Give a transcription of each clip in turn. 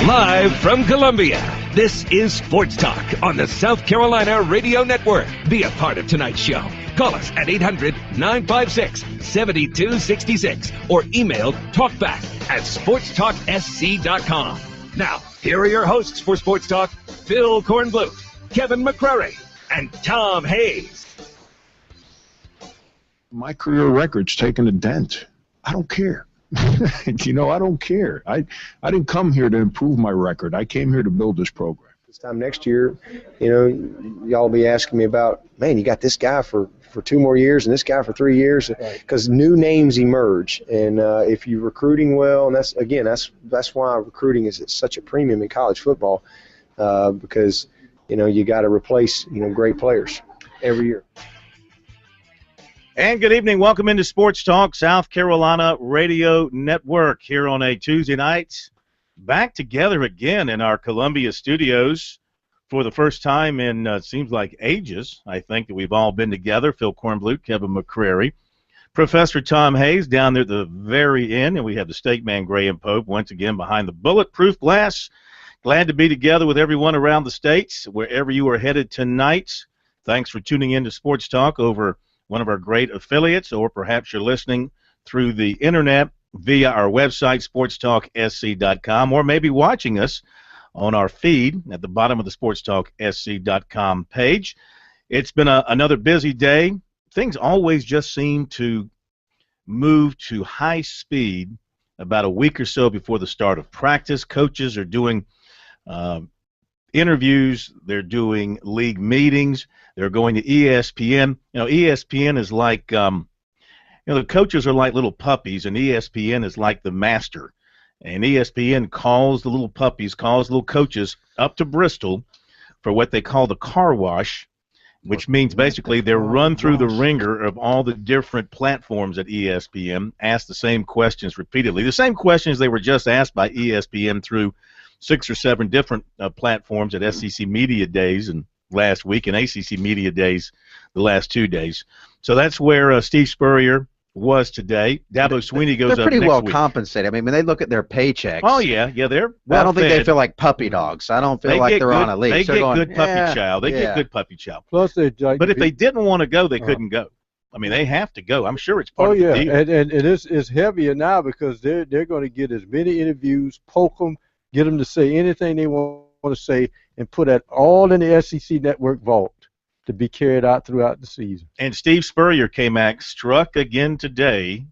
Live from Columbia, this is Sports Talk on the South Carolina Radio Network. Be a part of tonight's show. Call us at 800-956-7266 or email talkback@sportstalksc.com. Now, here are your hosts for Sports Talk, Phil Kornblut, Kevin McCrary, and Tom Hayes. My career record's taken a dent. I don't care. I don't care. I didn't come here to improve my record. I came here to build this program. This time next year, y'all will be asking me about, man, you got this guy for 2 more years and this guy for 3 years, because new names emerge. And if you're recruiting well, and that's why recruiting is at such a premium in college football, because you got to replace great players every year. And good evening. Welcome into Sports Talk, South Carolina Radio Network here on a Tuesday night. Back together again in our Columbia studios for the first time in, seems like ages, I think, that we've all been together. Phil Kornblut, Kevin McCrary, Professor Tom Hayes down there at the very end, and we have the Steak Man Graham Pope once again behind the bulletproof glass. Glad to be together with everyone around the states, wherever you are headed tonight. Thanks for tuning in to Sports Talk over one of our great affiliates, or perhaps you're listening through the internet via our website, sportstalksc.com, or maybe watching us on our feed at the bottom of the sportstalksc.com page. It's been another busy day. Things always just seem to move to high speed about a week or so before the start of practice. Coaches are doing interviews. They're doing league meetings. They're going to ESPN. ESPN is like, the coaches are like little puppies, and ESPN is like the master. And ESPN calls the little puppies, calls the little coaches up to Bristol for what they call the car wash, which means basically they're run through the ringer of all the different platforms at ESPN, ask the same questions repeatedly. The same questions they were just asked by ESPN through 6 or 7 different platforms at SEC Media Days and last week, and ACC Media Days the last 2 days. So that's where Steve Spurrier was today. Dabo Sweeney goes up next week. They're pretty well compensated. I mean, when they look at their paychecks. Oh, yeah, they're well I don't think fed. they feel like puppy dogs. I don't feel like they're on a leash. They get good puppy chow. They get good puppy chow. Plus, but if they didn't want to go, they couldn't go. I mean, they have to go. I'm sure it's part of the deal. And it's heavier now because they're going to get as many interviews, poke them, get them to say anything they want to say, and put that all in the SEC Network vault to be carried out throughout the season. And Steve Spurrier came back, struck again today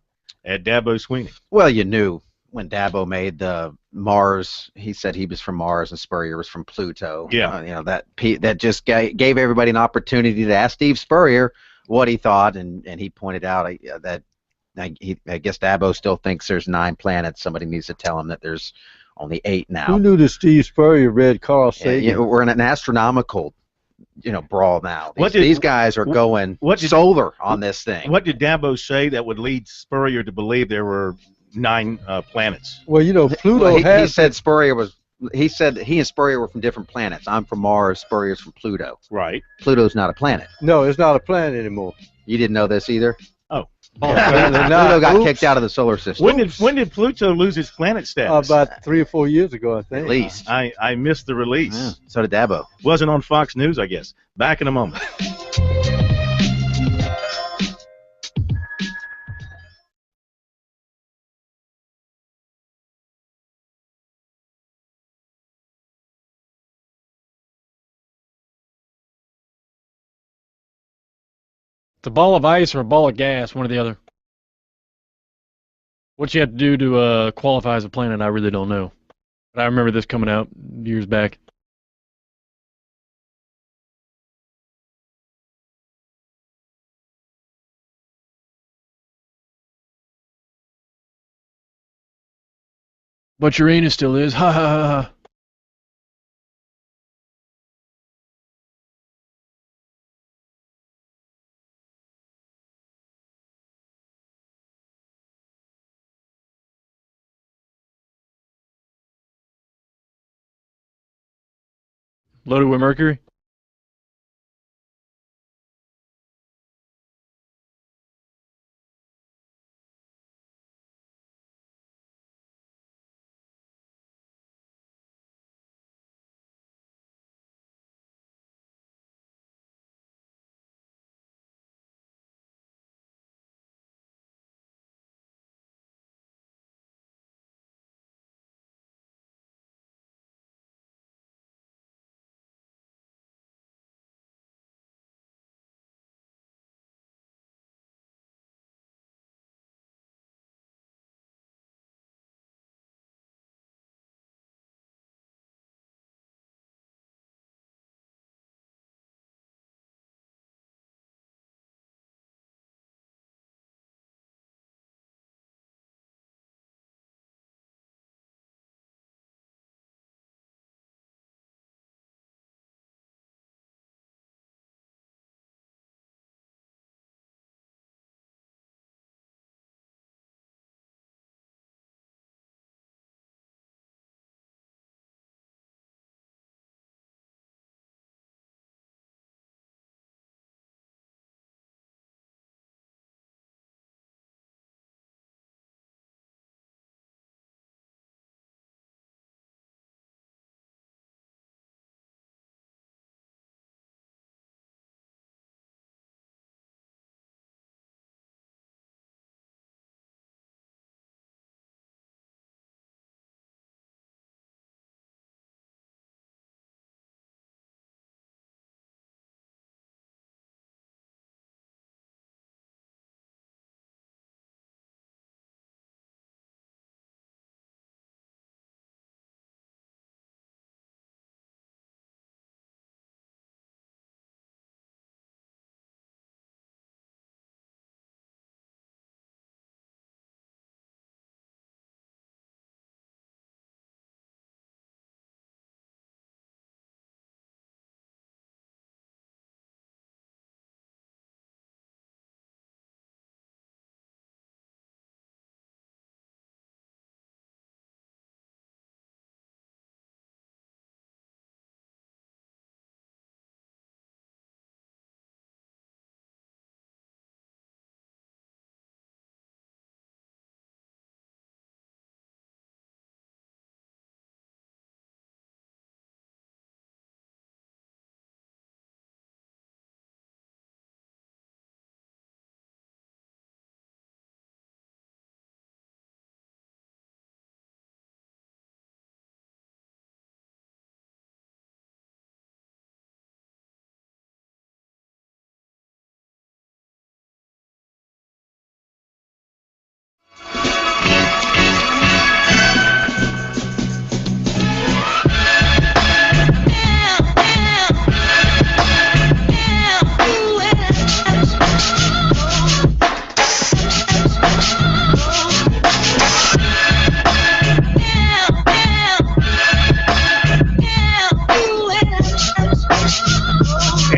at Dabo Sweeney. Well, you knew when Dabo made the Mars, he said he was from Mars and Spurrier was from Pluto. Yeah. That just gave everybody an opportunity to ask Steve Spurrier what he thought, and he pointed out that I guess Dabo still thinks there's 9 planets. Somebody needs to tell him that there's only 8 now. Who knew that Steve Spurrier read Carl Sagan? We're in an astronomical, brawl now. These guys are going solar on this thing. What did Dabo say that would lead Spurrier to believe there were 9 planets? Well, Pluto he said Spurrier was. He said he and Spurrier were from different planets. I'm from Mars. Spurrier's from Pluto. Right. Pluto's not a planet. No, it's not a planet anymore. You didn't know this either? Oh. Pluto got kicked out of the solar system. When did Pluto lose its planet status? About 3 or 4 years ago, I think. At least. I missed the release. Yeah, so did Dabo. Wasn't on Fox News, I guess. Back in a moment. It's a ball of ice or a ball of gas, one or the other. What you have to do to qualify as a planet, I really don't know. But I remember this coming out years back. But Uranus still is. Ha ha ha ha. Loaded with mercury?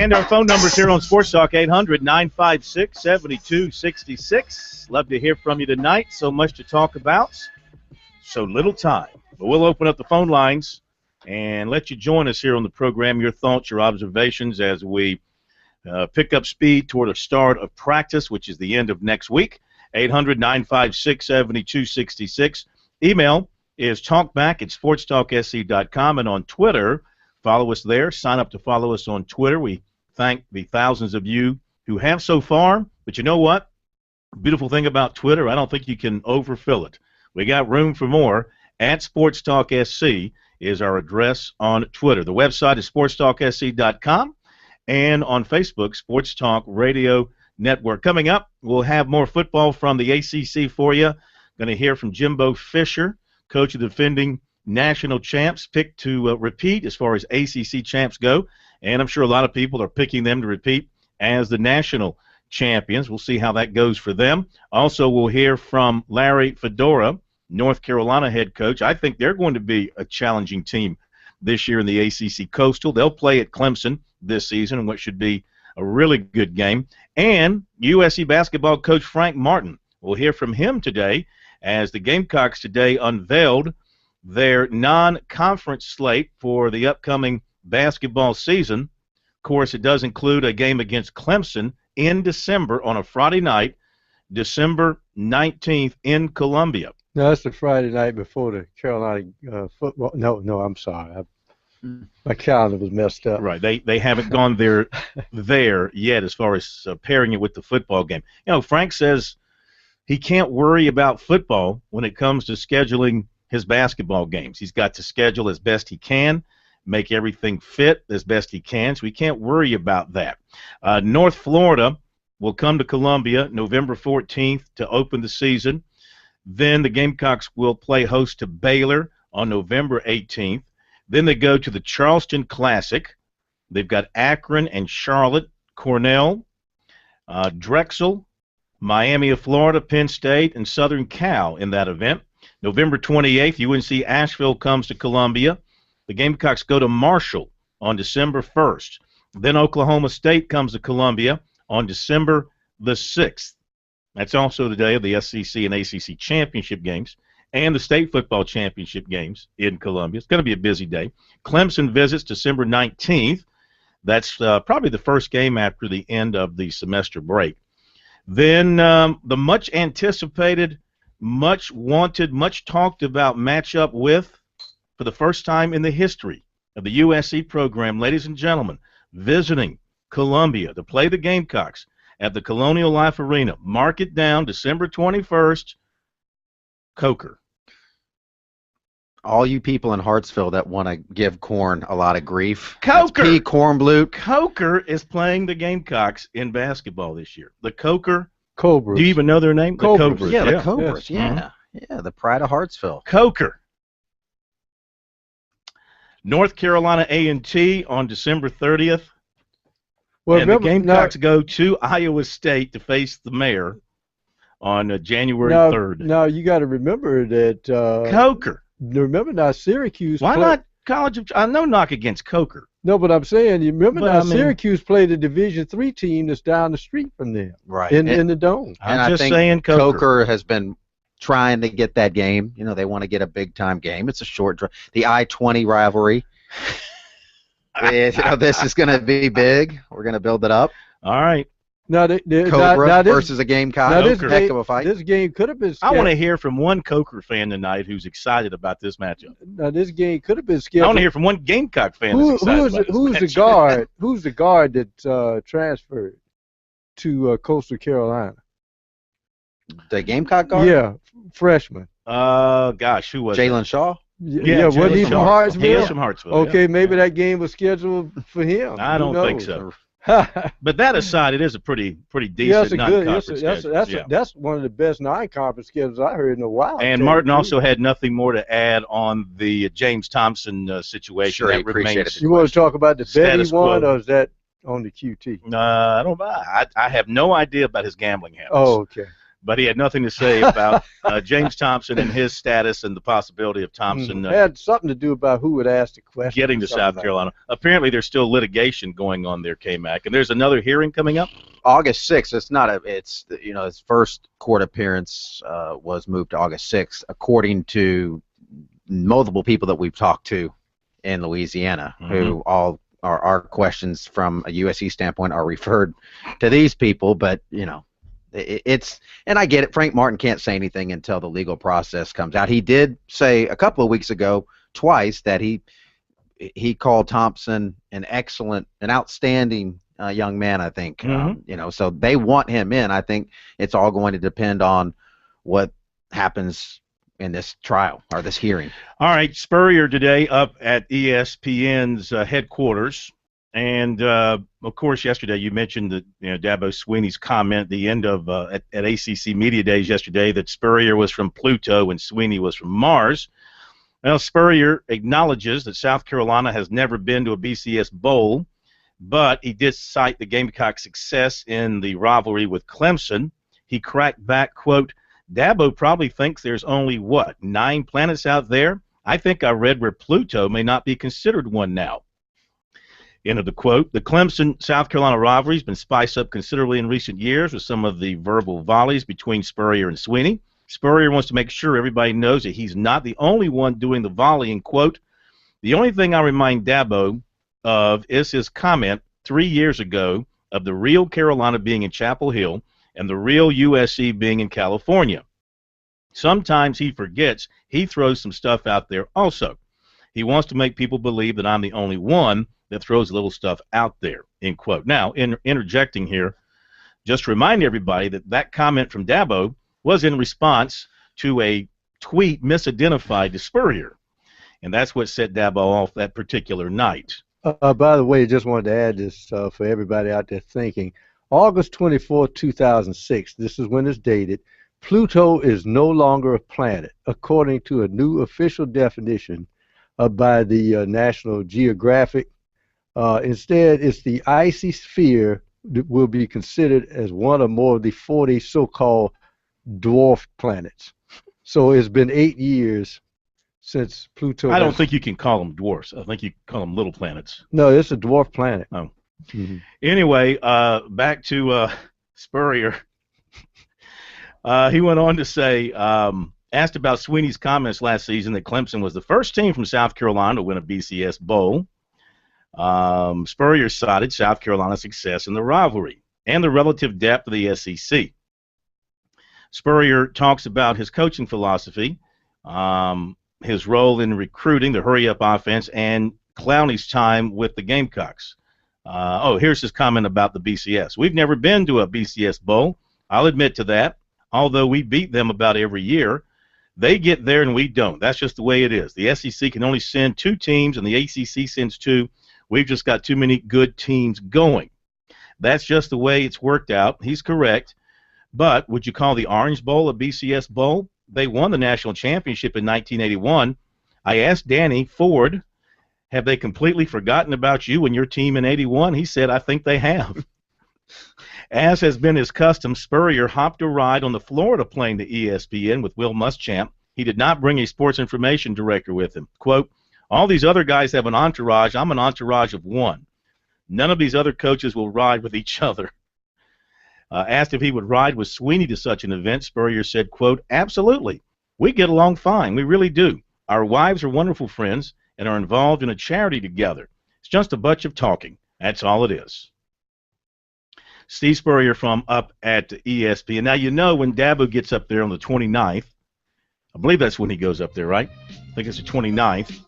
And our phone numbers here on Sports Talk, 800-956-7266. Love to hear from you tonight. So much to talk about, so little time. But we'll open up the phone lines and let you join us here on the program, your thoughts, your observations as we pick up speed toward a start of practice, which is the end of next week. 800-956-7266. Email is talkback@sportstalksc.com, and on Twitter, follow us there. Sign up to follow us on Twitter. We thank the thousands of you who have so far. But you know what? Beautiful thing about Twitter, I don't think you can overfill it. We got room for more. @SportsTalkSC is our address on Twitter. The website is sportstalksc.com, and on Facebook, Sports Talk Radio Network. Coming up, we'll have more football from the ACC for you. Going to hear from Jimbo Fisher, coach of the defending national champs, picked to repeat as far as ACC champs go. And I'm sure a lot of people are picking them to repeat as the national champions. We'll see how that goes for them. Also, we'll hear from Larry Fedora, North Carolina head coach. I think they're going to be a challenging team this year in the ACC Coastal. They'll play at Clemson this season in what should be a really good game. And USC basketball coach Frank Martin. We'll hear from him today as the Gamecocks today unveiled their non-conference slate for the upcoming basketball season. Of course, it does include a game against Clemson in December on a Friday night, December 19th in Columbia. No, that's the Friday night before the Carolina football. No, I'm sorry. My calendar was messed up. Right. They haven't gone there yet as far as pairing it with the football game. You know, Frank says he can't worry about football when it comes to scheduling his basketball games. He's got to schedule as best he can, make everything fit as best he can, so he can't worry about that. North Florida will come to Columbia November 14th to open the season. Then the Gamecocks will play host to Baylor on November 18th. Then they go to the Charleston Classic. They've got Akron and Charlotte, Cornell, Drexel, Miami of Florida, Penn State, and Southern Cal in that event. November 28th, UNC Asheville comes to Columbia. The Gamecocks go to Marshall on December 1st. Then Oklahoma State comes to Columbia on December the 6th. That's also the day of the SEC and ACC championship games and the state football championship games in Columbia. It's going to be a busy day. Clemson visits December 19th. That's probably the first game after the end of the semester break. Then the much anticipated, much wanted, much talked about matchup with, for the first time in the history of the USC program, ladies and gentlemen, visiting Columbia to play the Gamecocks at the Colonial Life Arena. Mark it down, December 21st, Coker. All you people in Hartsville that want to give Corn a lot of grief. Coker! P. Kornblut. Coker is playing the Gamecocks in basketball this year. The Coker. Cobras. Do you even know their name? Cobras. The Cobras. Yeah, the Cobras. Yes. Yeah. Yeah, the pride of Hartsville. Coker. North Carolina A&T on December 30th. Well, and the Gamecocks go to Iowa State to face the Mayor on January 3rd. Now, you got to remember that Coker. Remember now, Syracuse. Why not College of? No knock against Coker. No, but I'm saying, you remember But, now, I mean- Syracuse played a Division III team that's down the street from them. Right. In the dome. And I'm I just think saying Coker has been trying to get that game. You know, they want to get a big-time game. It's a short drive. The I-20 rivalry. This is going to be big. We're going to build it up. All right. Now, Cobra versus a Gamecock. now this Heck of a fight. This game could have been. I want to hear from one Coker fan tonight who's excited about this matchup. Now this game could have been I scheduled. want to hear from one Gamecock fan who's excited about this Who's the matchup. guard? Who's the guard that transferred to Coastal Carolina? The Gamecock guard? Yeah, freshman. Gosh, who was Jalen Shaw? Yeah, wasn't Jalen he from Shaw. Hartsville? He is from Hartsville. Okay, yeah. maybe that game was scheduled for him. I Who don't think knows? so. Yeah, But that aside, it is a pretty it's decent a good. non-conference schedule. That's one of the best non-conference schedules I heard in a while. And Martin also had nothing more to add on the James Thompson situation. Sure, he that appreciated remains. it. You want to talk about the Status betting one, quo. or is that on the QT? I don't. I have no idea about his gambling habits. Oh, okay. but he had nothing to say about James Thompson and his status and the possibility of Thompson had something to do about who would ask the question. getting to South Carolina. Apparently, there's still litigation going on there, K-Mac, and there's another hearing coming up. August 6th. It's his first court appearance was moved to August 6th, according to multiple people that we've talked to in Louisiana, who all our questions from a USC standpoint are referred to these people. But it's, and I get it. Frank Martin can't say anything until the legal process comes out. He did say a couple of weeks ago, twice, that he called Thompson an outstanding young man, I think. So they want him in. I think it's all going to depend on what happens in this trial or this hearing. All right, Spurrier today up at ESPN's headquarters, and of course yesterday you mentioned that Dabo Swinney's comment at the end of at ACC Media Days yesterday that Spurrier was from Pluto and Swinney was from Mars. Well, Spurrier acknowledges that South Carolina has never been to a BCS Bowl, but he did cite the Gamecock success in the rivalry with Clemson. He cracked back, quote, "Dabo probably thinks there's only, 9 planets out there? I think I read where Pluto may not be considered one now." End of the quote. The Clemson-South Carolina rivalry has been spiced up considerably in recent years with some of the verbal volleys between Spurrier and Swinney. Spurrier wants to make sure everybody knows that he's not the only one doing the volleying. Quote, "The only thing I remind Dabo of is his comment 3 years ago of the real Carolina being in Chapel Hill and the real USC being in California. Sometimes he forgets he throws some stuff out there also. He wants to make people believe that I'm the only one that throws a little stuff out there," end quote. Now, interjecting here, just to remind everybody that comment from Dabo was in response to a tweet misidentified to Spurrier, and that's what set Dabo off that particular night. By the way, just wanted to add this for everybody out there thinking. August 24, 2006, this is when it's dated, Pluto is no longer a planet, according to a new official definition by the National Geographic. Instead, it's the icy sphere that will be considered as one or more of the 40 so-called dwarf planets. So it's been 8 years since Pluto. I don't think you can call them dwarfs. I think you can call them little planets. No, it's a dwarf planet. Oh. Anyway, back to Spurrier. He went on to say, asked about Swinney's comments last season that Clemson was the first team from South Carolina to win a BCS Bowl. Spurrier cited South Carolina's success in the rivalry and the relative depth of the SEC. Spurrier talks about his coaching philosophy, his role in recruiting, the hurry-up offense, and Clowney's time with the Gamecocks. Here's his comment about the BCS. "We've never been to a BCS Bowl. I'll admit to that, although we beat them about every year. They get there and we don't. That's just the way it is. The SEC can only send 2 teams, and the ACC sends 2. We've just got too many good teams going. That's just the way it's worked out." He's correct. But would you call the Orange Bowl a BCS Bowl? They won the national championship in 1981. I asked Danny Ford, have they completely forgotten about you and your team in 81? He said, I think they have. As has been his custom, Spurrier hopped a ride on the Florida plane to ESPN with Will Muschamp. He did not bring a sports information director with him. Quote, "All these other guys have an entourage. I'm an entourage of one. None of these other coaches will ride with each other." Asked if he would ride with Swinney to such an event, Spurrier said, quote, "Absolutely. We get along fine. We really do. Our wives are wonderful friends and are involved in a charity together. It's just a bunch of talking. That's all it is." Steve Spurrier from up at ESPN. Now, when Dabo gets up there on the 29th, I believe that's when he goes up there, right? I think it's the 29th,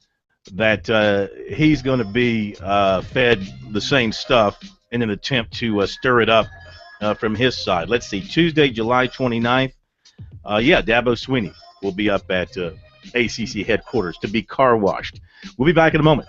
that he's going to be fed the same stuff in an attempt to stir it up from his side. Let's see, Tuesday, July 29th. Dabo Swinney will be up at ACC headquarters to be car washed. We'll be back in a moment.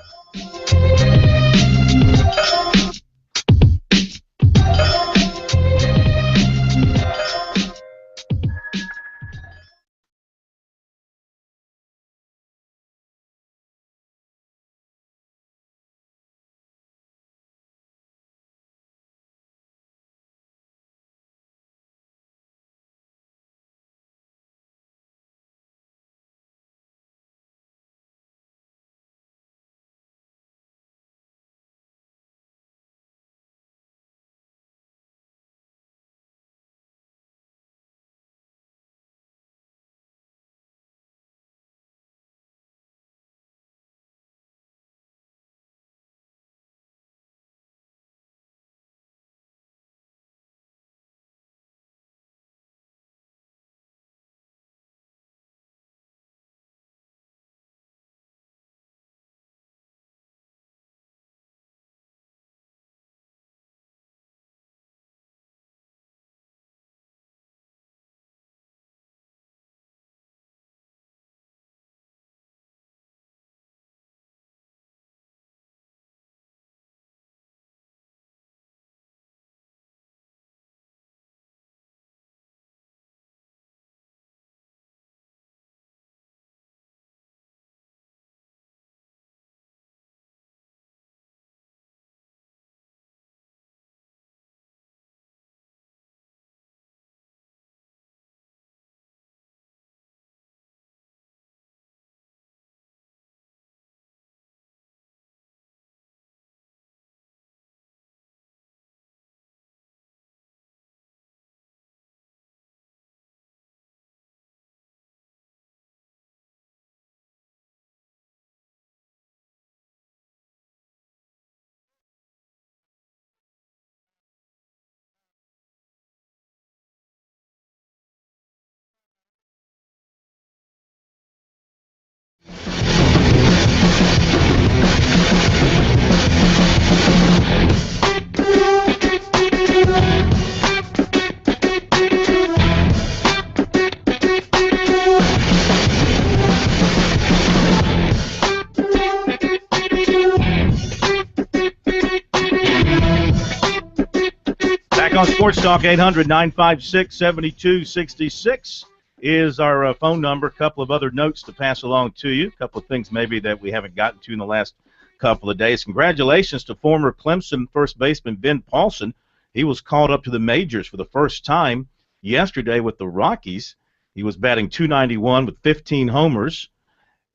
Back on Sports Talk, 800-956-7266 is our phone number. A couple of other notes to pass along to you. A couple of things maybe that we haven't gotten to in the last couple of days. Congratulations to former Clemson first baseman Ben Paulson. He was called up to the majors for the first time yesterday with the Rockies. He was batting .291 with 15 homers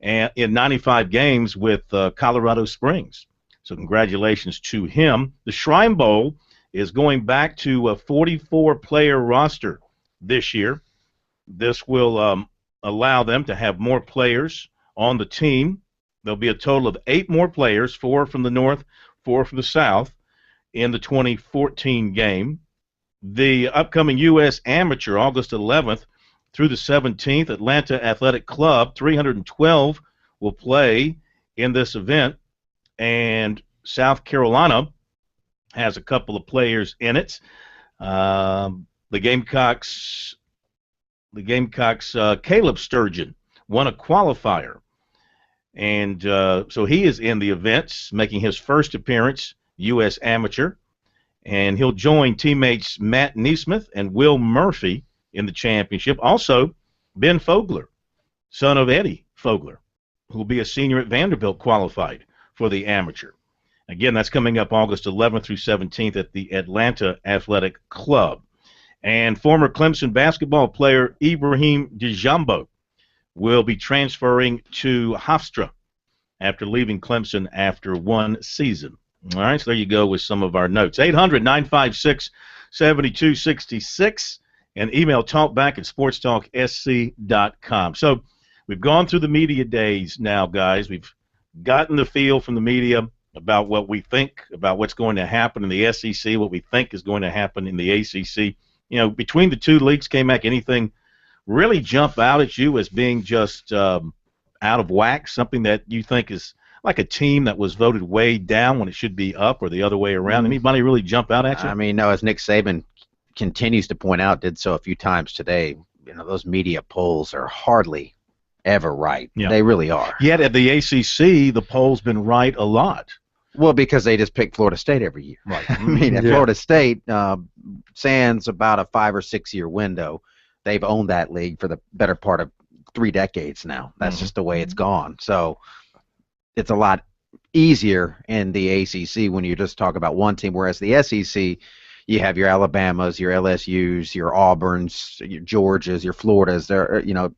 and in 95 games with Colorado Springs. So congratulations to him. The Shrine Bowl is going back to a 44-player roster this year. This will allow them to have more players on the team. There'll be a total of 8 more players, 4 from the north, 4 from the south, in the 2014 game. The upcoming U.S. Amateur, August 11th through the 17th, Atlanta Athletic Club, 312 will play in this event, and South Carolina has a couple of players in it. The Gamecocks, Caleb Sturgeon won a qualifier, and so he is in the events, making his first appearance, U.S. Amateur, and he'll join teammates Matt Neesmith and Will Murphy in the championship. Also, Ben Fogler, son of Eddie Fogler, who will be a senior at Vanderbilt, qualified for the Amateur. Again, that's coming up August 11th through 17th at the Atlanta Athletic Club. And former Clemson basketball player Ibrahim Djambo will be transferring to Hofstra after leaving Clemson after 1 season. All right, so there you go with some of our notes. 800-956-7266 and email talkback@sportstalksc.com. So we've gone through the media days now, guys. We've gotten the feel from the media about what we think about what's going to happen in the SEC, what we think is going to happen in the ACC. You know, between the two leagues, K-Mac, anything really jump out at you as being just out of whack, something that you think is like a team that was voted way down when it should be up, or the other way around? Anybody really jump out at you? I mean, no, as Nick Saban continues to point out, did so a few times today, you know, those media polls are hardly ever right. Yeah. They really are. Yet at the ACC, the poll's been right a lot. Well, because they just pick Florida State every year. Right. I mean, at Florida State, sans about a 5 or 6 year window, they've owned that league for the better part of 3 decades now. That's just the way it's gone. So it's a lot easier in the ACC when you just talk about one team, whereas the SEC, you have your Alabamas, your LSUs, your Auburns, your Georgias, your Floridas. There, you know,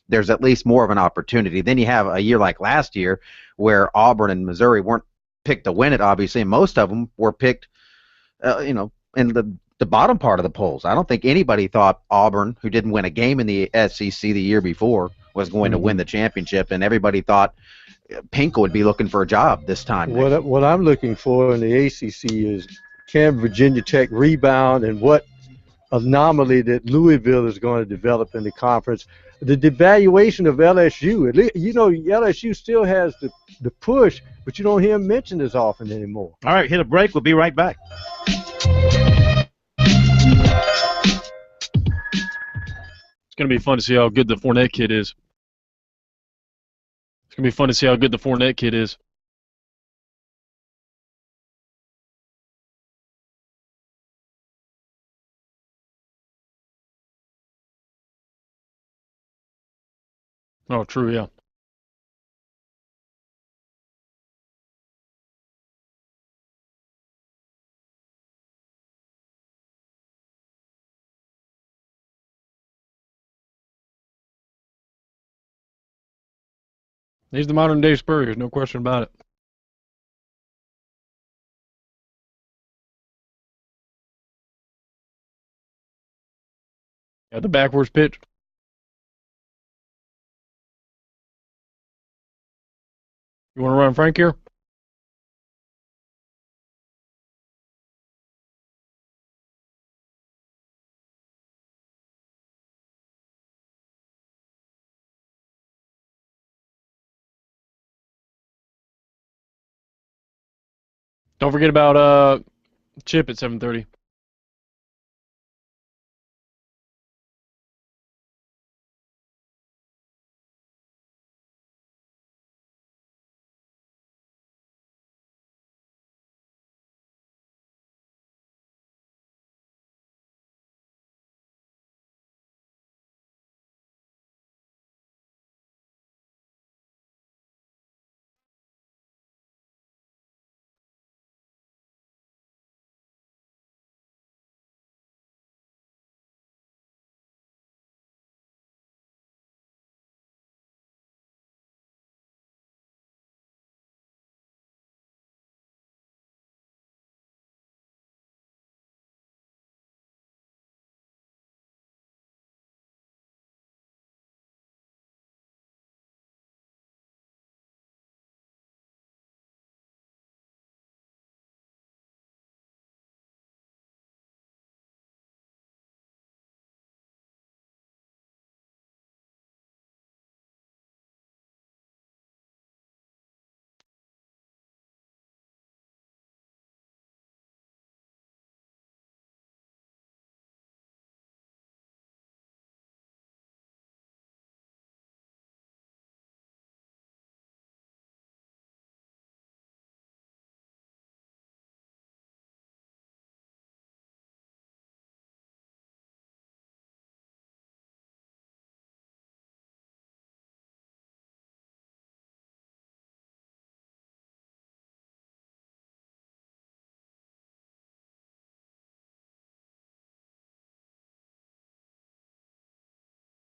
there's at least more of an opportunity. Then you have a year like last year where Auburn and Missouri weren't picked to win it, obviously, and most of them were picked, you know, in the bottom part of the polls. I don't think anybody thought Auburn, who didn't win a game in the SEC the year before, was going to win the championship, and everybody thought Pink would be looking for a job this time. What I'm looking for in the ACC is, can Virginia Tech rebound, and what anomaly that Louisville is going to develop in the conference. The devaluation of LSU, you know, LSU still has the push, but you don't hear them mentioned as often anymore. All right, hit a break. We'll be right back. It's going to be fun to see how good the Fournette kid is. It's going to be fun to see how good the Fournette kid is. Oh, true, yeah. He's the modern-day Spurrier, no question about it. Yeah, the backwards pitch. You want to run Frank here? Don't forget about Chip at 7:30.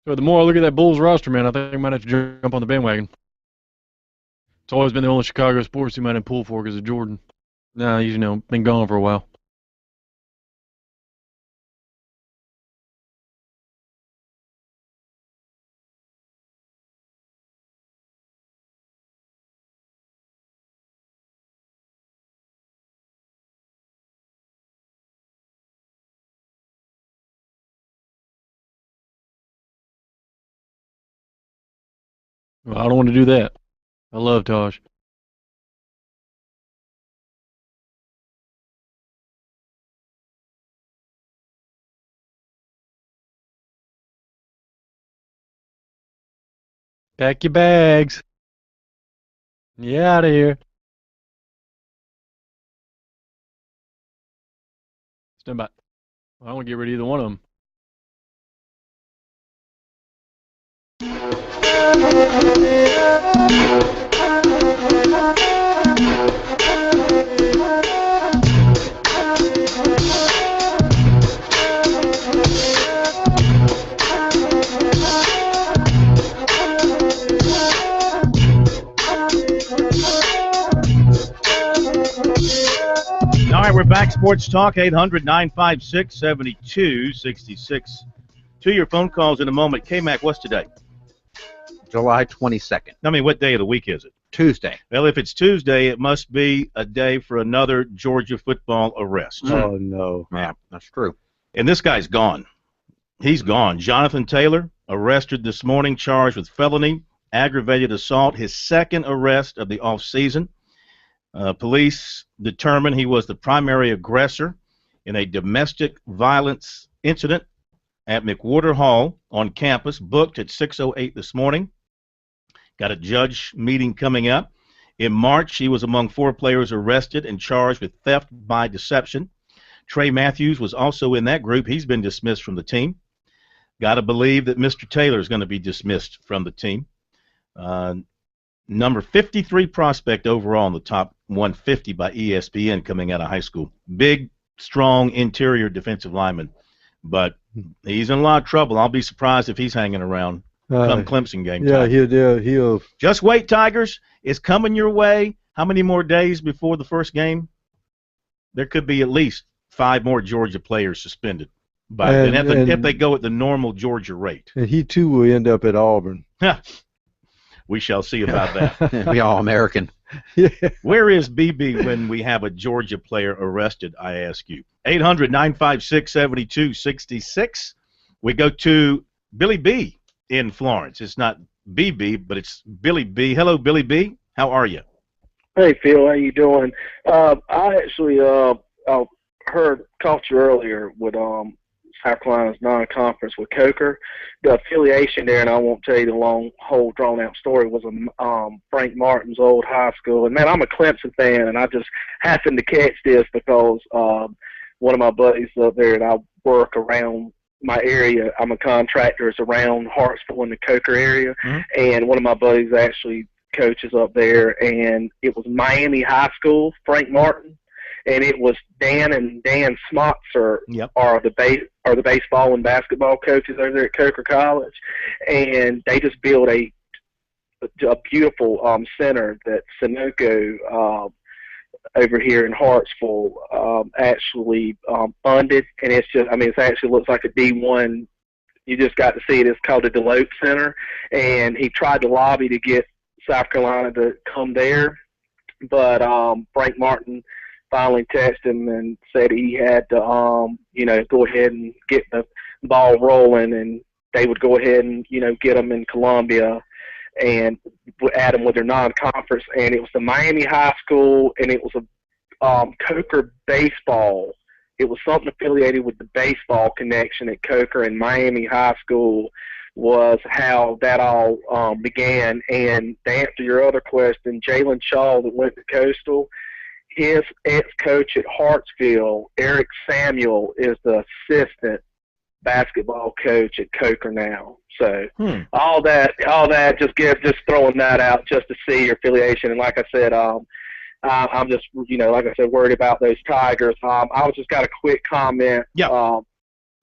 So the more I look at that Bulls roster, man, I think I might have to jump on the bandwagon. It's always been the only Chicago sports team I didn't pull for because of Jordan. Nah, he's, been gone for a while. Well, I don't want to do that. I love Taj. Pack your bags. Get out of here. Stand by. I don't want to get rid of either one of them. All right, we're back. Sports Talk, 800-956-7266. To your phone calls in a moment. K-Mac, what's today? July 22nd. I mean, what day of the week is it? Tuesday. Well, if it's Tuesday, it must be a day for another Georgia football arrest. Oh, no. Yeah, that's true. And this guy's gone. He's gone. Jonathan Taylor, arrested this morning, charged with felony, aggravated assault, his second arrest of the offseason. Police determined he was the primary aggressor in a domestic violence incident at McWhorter Hall on campus, booked at 6:08 this morning. Got a judge meeting coming up. In March, he was among 4 players arrested and charged with theft by deception. Trey Matthews was also in that group. He's been dismissed from the team. Got to believe that Mr. Taylor is going to be dismissed from the team. Number 53 prospect overall in the top 150 by ESPN coming out of high school. Big, strong interior defensive lineman. But he's in a lot of trouble. I'll be surprised if he's hanging around come Clemson game time. Yeah, he'll. Just wait, Tigers. It's coming your way. How many more days before the first game? There could be at least 5 more Georgia players suspended. If they go at the normal Georgia rate. And he, too, will end up at Auburn. We shall see about that. We all American. Yeah. Where is BB when we have a Georgia player arrested, I ask you? 800-956-7266. We go to Billy B in Florence. It's not BB, but it's Billy B. Hello, Billy B. How are you? Hey, Phil. How you doing? I actually caught you earlier with South Carolina's non-conference with Coker. The affiliation there, and I won't tell you the long, whole, drawn-out story, was Frank Martin's old high school. And, man, I'm a Clemson fan, and I just happened to catch this because one of my buddies up there, and I work around my area. I'm a contractor. It's around Hartsville in the Coker area. Mm-hmm. And one of my buddies actually coaches up there, and it was Miami High School, Frank Martin. And it was Dan and Dan Smotzer are the baseball and basketball coaches over there at Coker College, and they just built a beautiful center that Sunoco over here in Hartsville actually funded, and it actually looks like a D1. You just got to see it. It's called the Delope Center, and he tried to lobby to get South Carolina to come there, but Frank Martin finally texted him and said he had to, go ahead and get the ball rolling, and they would go ahead and, get them in Columbia and add them with their non-conference. And it was the Miami High School, and it was a Coker baseball. It was something affiliated with the baseball connection at Coker, and Miami High School was how that all began. And to answer your other question, Jalen Shaw that went to Coastal, his ex-coach at Hartsville, Eric Samuel, is the assistant basketball coach at Coker now. So all that, just throwing that out just to see your affiliation. And like I said, I'm just, worried about those Tigers. I was just got a quick comment about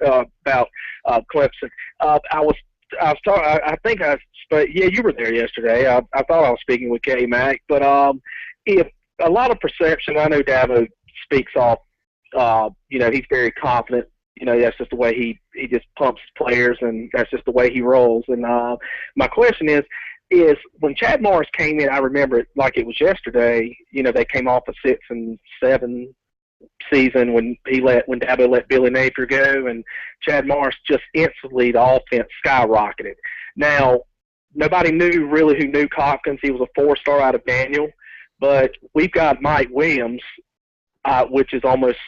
Clemson. I was I think I spoke. Yeah, you were there yesterday. I thought I was speaking with K Mac, but if a lot of perception. I know Dabo speaks off. He's very confident. That's just the way he just pumps players, and that's just the way he rolls. And my question is when Chad Morris came in, I remember it like it was yesterday. They came off a 6-7 season when Dabo let Billy Napier go, and Chad Morris just instantly the offense skyrocketed. Now, nobody really who knew Hopkins. He was a 4-star out of Daniel, but we've got Mike Williams, which is almost,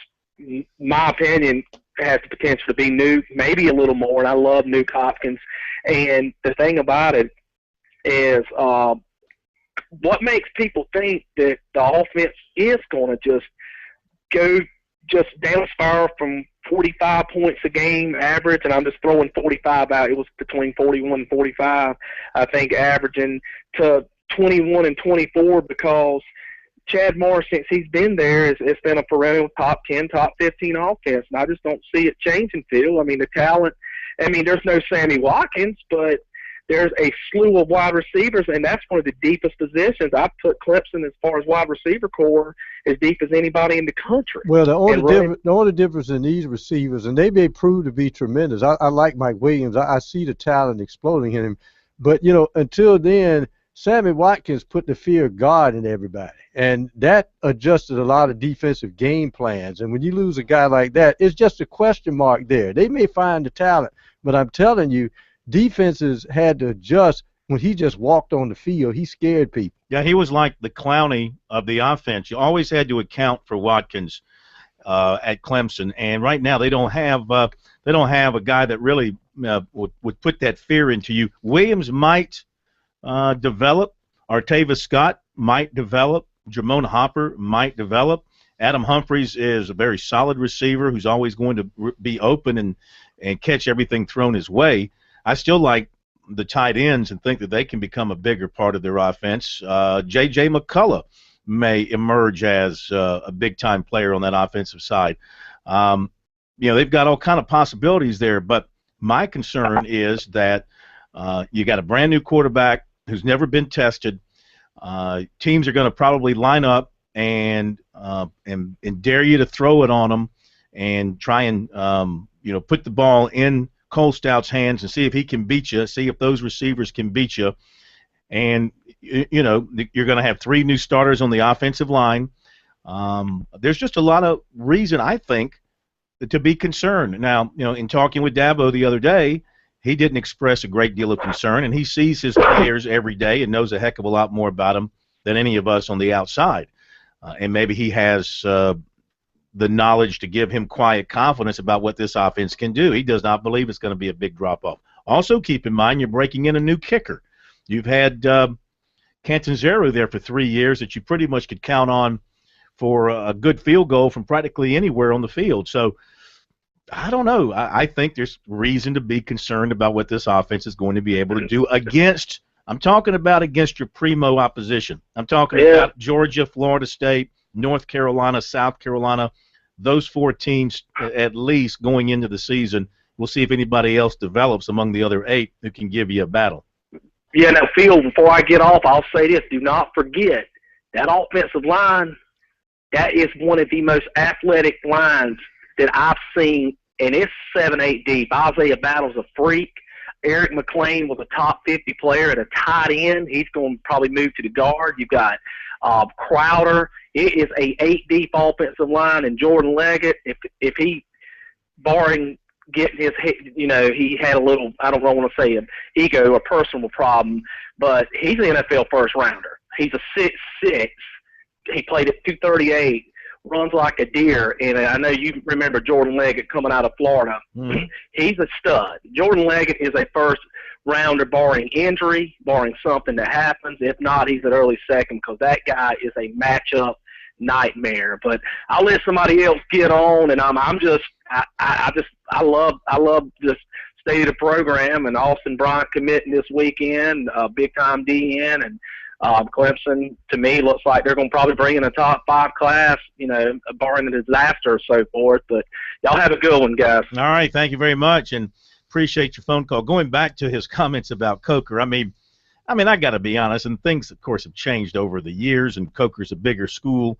my opinion, has the potential to be Nuke, maybe a little more, and I love Nuke Hopkins. And the thing about it is what makes people think that the offense is going to just go down a spiral from 45 points a game average, and I'm just throwing 45 out. It was between 41 and 45, I think, averaging to 21 and 24 because Chad Morris, since he's been there, it's been a perennial top 10, top 15 offense, and I just don't see it changing, Phil. I mean, the talent, there's no Sammy Watkins, but there's a slew of wide receivers, and that's one of the deepest positions. I've put Clemson as far as wide receiver core as deep as anybody in the country. Well, the only difference in these receivers, and they may prove to be tremendous. I like Mike Williams. I see the talent exploding in him. But, until then, Sammy Watkins put the fear of God in everybody, and that adjusted a lot of defensive game plans. And when you lose a guy like that, it's just a question mark there. They may find the talent, but I'm telling you, defenses had to adjust when he just walked on the field. He scared people. Yeah, he was like the Clowney of the offense. You always had to account for Watkins at Clemson, and right now they don't have a guy that really would put that fear into you. Williams might develop. Artavis Scott might develop. Jamon Hopper might develop. Adam Humphries is a very solid receiver who's always going to be open and catch everything thrown his way. I still like the tight ends and think that they can become a bigger part of their offense. J.J. McCullough may emerge as a big-time player on that offensive side. They've got all kind of possibilities there, but my concern is that you got a brand-new quarterback who's never been tested. Teams are going to probably line up and dare you to throw it on them and try and put the ball in Cole Stout's hands and see if he can beat you, see if those receivers can beat you. And, you're going to have 3 new starters on the offensive line. There's just a lot of reason, I think, to be concerned. Now, in talking with Dabo the other day, he didn't express a great deal of concern, and he sees his players every day and knows a heck of a lot more about them than any of us on the outside. And maybe he has the knowledge to give him quiet confidence about what this offense can do. He does not believe it's going to be a big drop-off. Also, keep in mind you're breaking in a new kicker. You've had Catanzaro there for 3 years that you pretty much could count on for a good field goal from practically anywhere on the field. So, I don't know. I think there's reason to be concerned about what this offense is going to be able to do against – I'm talking about against your primo opposition. I'm talking about Georgia, Florida State, North Carolina, South Carolina, those 4 teams at least going into the season. We'll see if anybody else develops among the other 8 who can give you a battle. Yeah, now, Phil, before I get off, I'll say this. Do not forget that offensive line, that is one of the most athletic lines that I've seen, and it's 7-8 deep. Isaiah Battle's a freak. Eric McLean was a top 50 player at a tight end. He's going to probably move to the guard. You've got Crowder. It is a 8-deep offensive line, and Jordan Leggett, if he, barring getting his, he had a little, I don't want to say an ego, a personal problem, but he's an NFL first-rounder. He's a 6'6". He played at 238, runs like a deer, and I know you remember Jordan Leggett coming out of Florida. Mm-hmm. He's a stud. Jordan Leggett is a first-rounder barring injury, barring something that happens. If not, he's an early second because that guy is a matchup nightmare. But I'll let somebody else get on, and I love this state of the program, and Austin Bryant committing this weekend, big-time DN, and Clemson, to me, looks like they're going to probably bring in a top 5 class, barring the disaster or so forth. But y'all have a good one, guys. All right, thank you very much. And Appreciate your phone call. Going back to his comments about Coker, I mean, I got to be honest, and things, of course, have changed over the years, and Coker's a bigger school.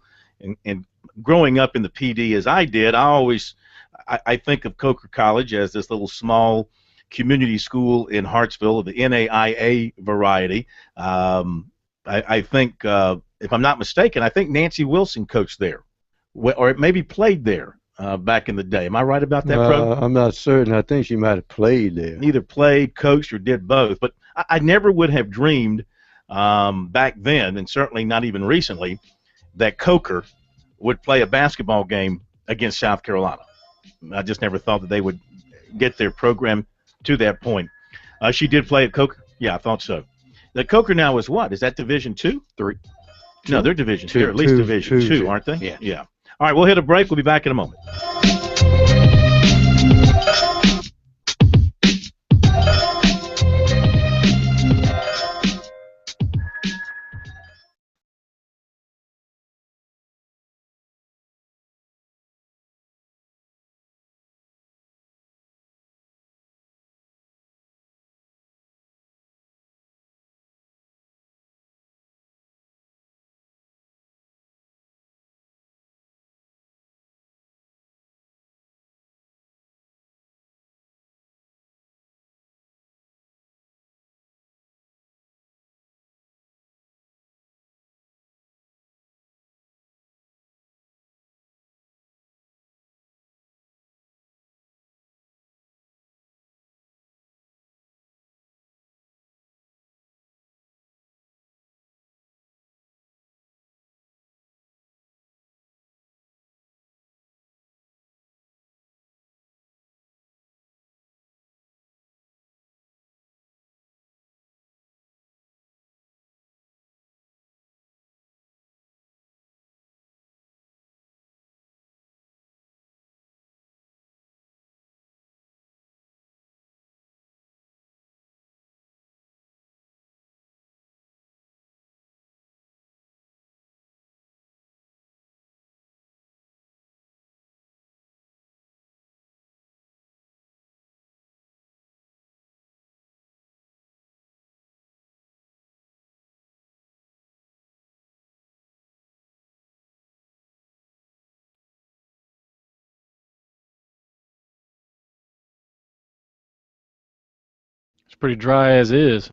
And growing up in the PD as I did, I think of Coker College as this little small community school in Hartsville of the NAIA variety. I think, if I'm not mistaken, I think Nancy Wilson coached there, or maybe played there back in the day. Am I right about that, Pro? I'm not certain. I think she might have played there. Either played, coached, or did both. But I never would have dreamed back then, and certainly not even recently, that Coker would play a basketball game against South Carolina. I just never thought that they would get their program to that point. She did play at Coker. Yeah, I thought so. The Coker now is what? Is that Division II? 3. No, they're Division II. They're at least Division II, aren't they? Yeah. Yeah. All right, we'll hit a break. We'll be back in a moment. It's pretty dry as is.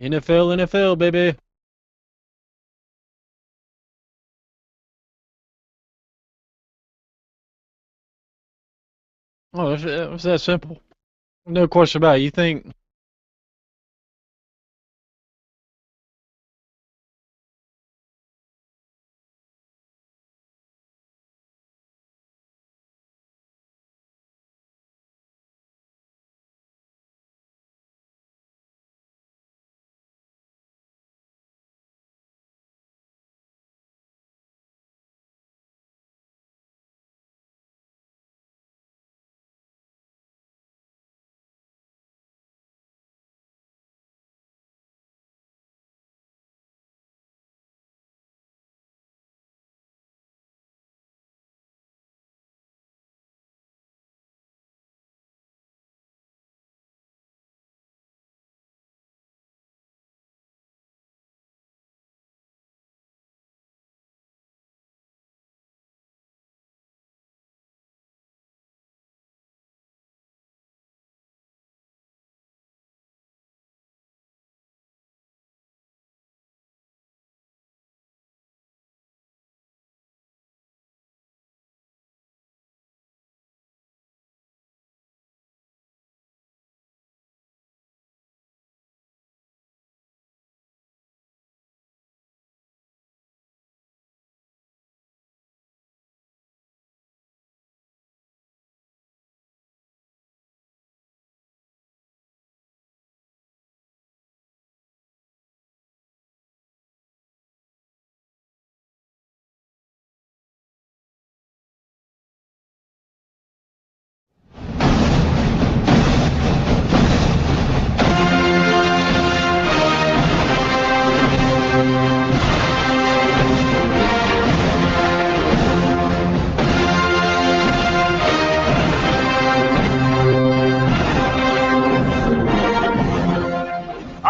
NFL, baby. Oh, it's that simple. No question about it. You think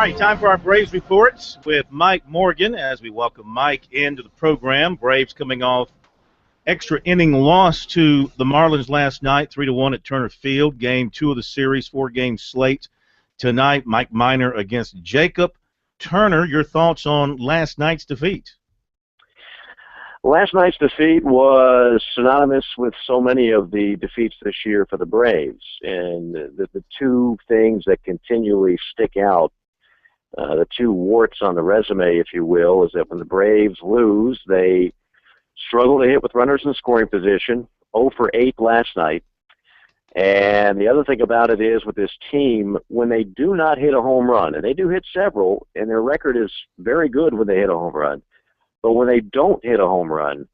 right, time for our Braves reports with Mike Morgan as we welcome Mike into the program. Braves coming off extra inning loss to the Marlins last night, 3-1 at Turner Field. Game 2 of the series, 4-game slate tonight. Mike Minor against Jacob Turner. Your thoughts on last night's defeat? Last night's defeat was synonymous with so many of the defeats this year for the Braves. And the two things that continually stick out, the two warts on the resume, if you will, is that when the Braves lose, they struggle to hit with runners in scoring position, 0 for 8 last night. And the other thing about it is with this team, when they do not hit a home run, and they do hit several, and their record is very good when they hit a home run, but when they don't hit a home run,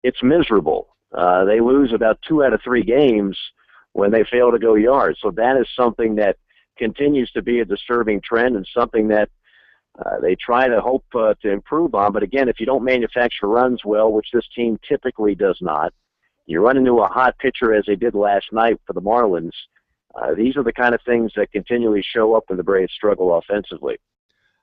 it's miserable. They lose about 2 out of 3 games when they fail to go yards. So that is something that continues to be a disturbing trend and something that they try to hope to improve on. But again, if you don't manufacture runs well, which this team typically does not, you run into a hot pitcher as they did last night for the Marlins. These are the kind of things that continually show up when the Braves struggle offensively.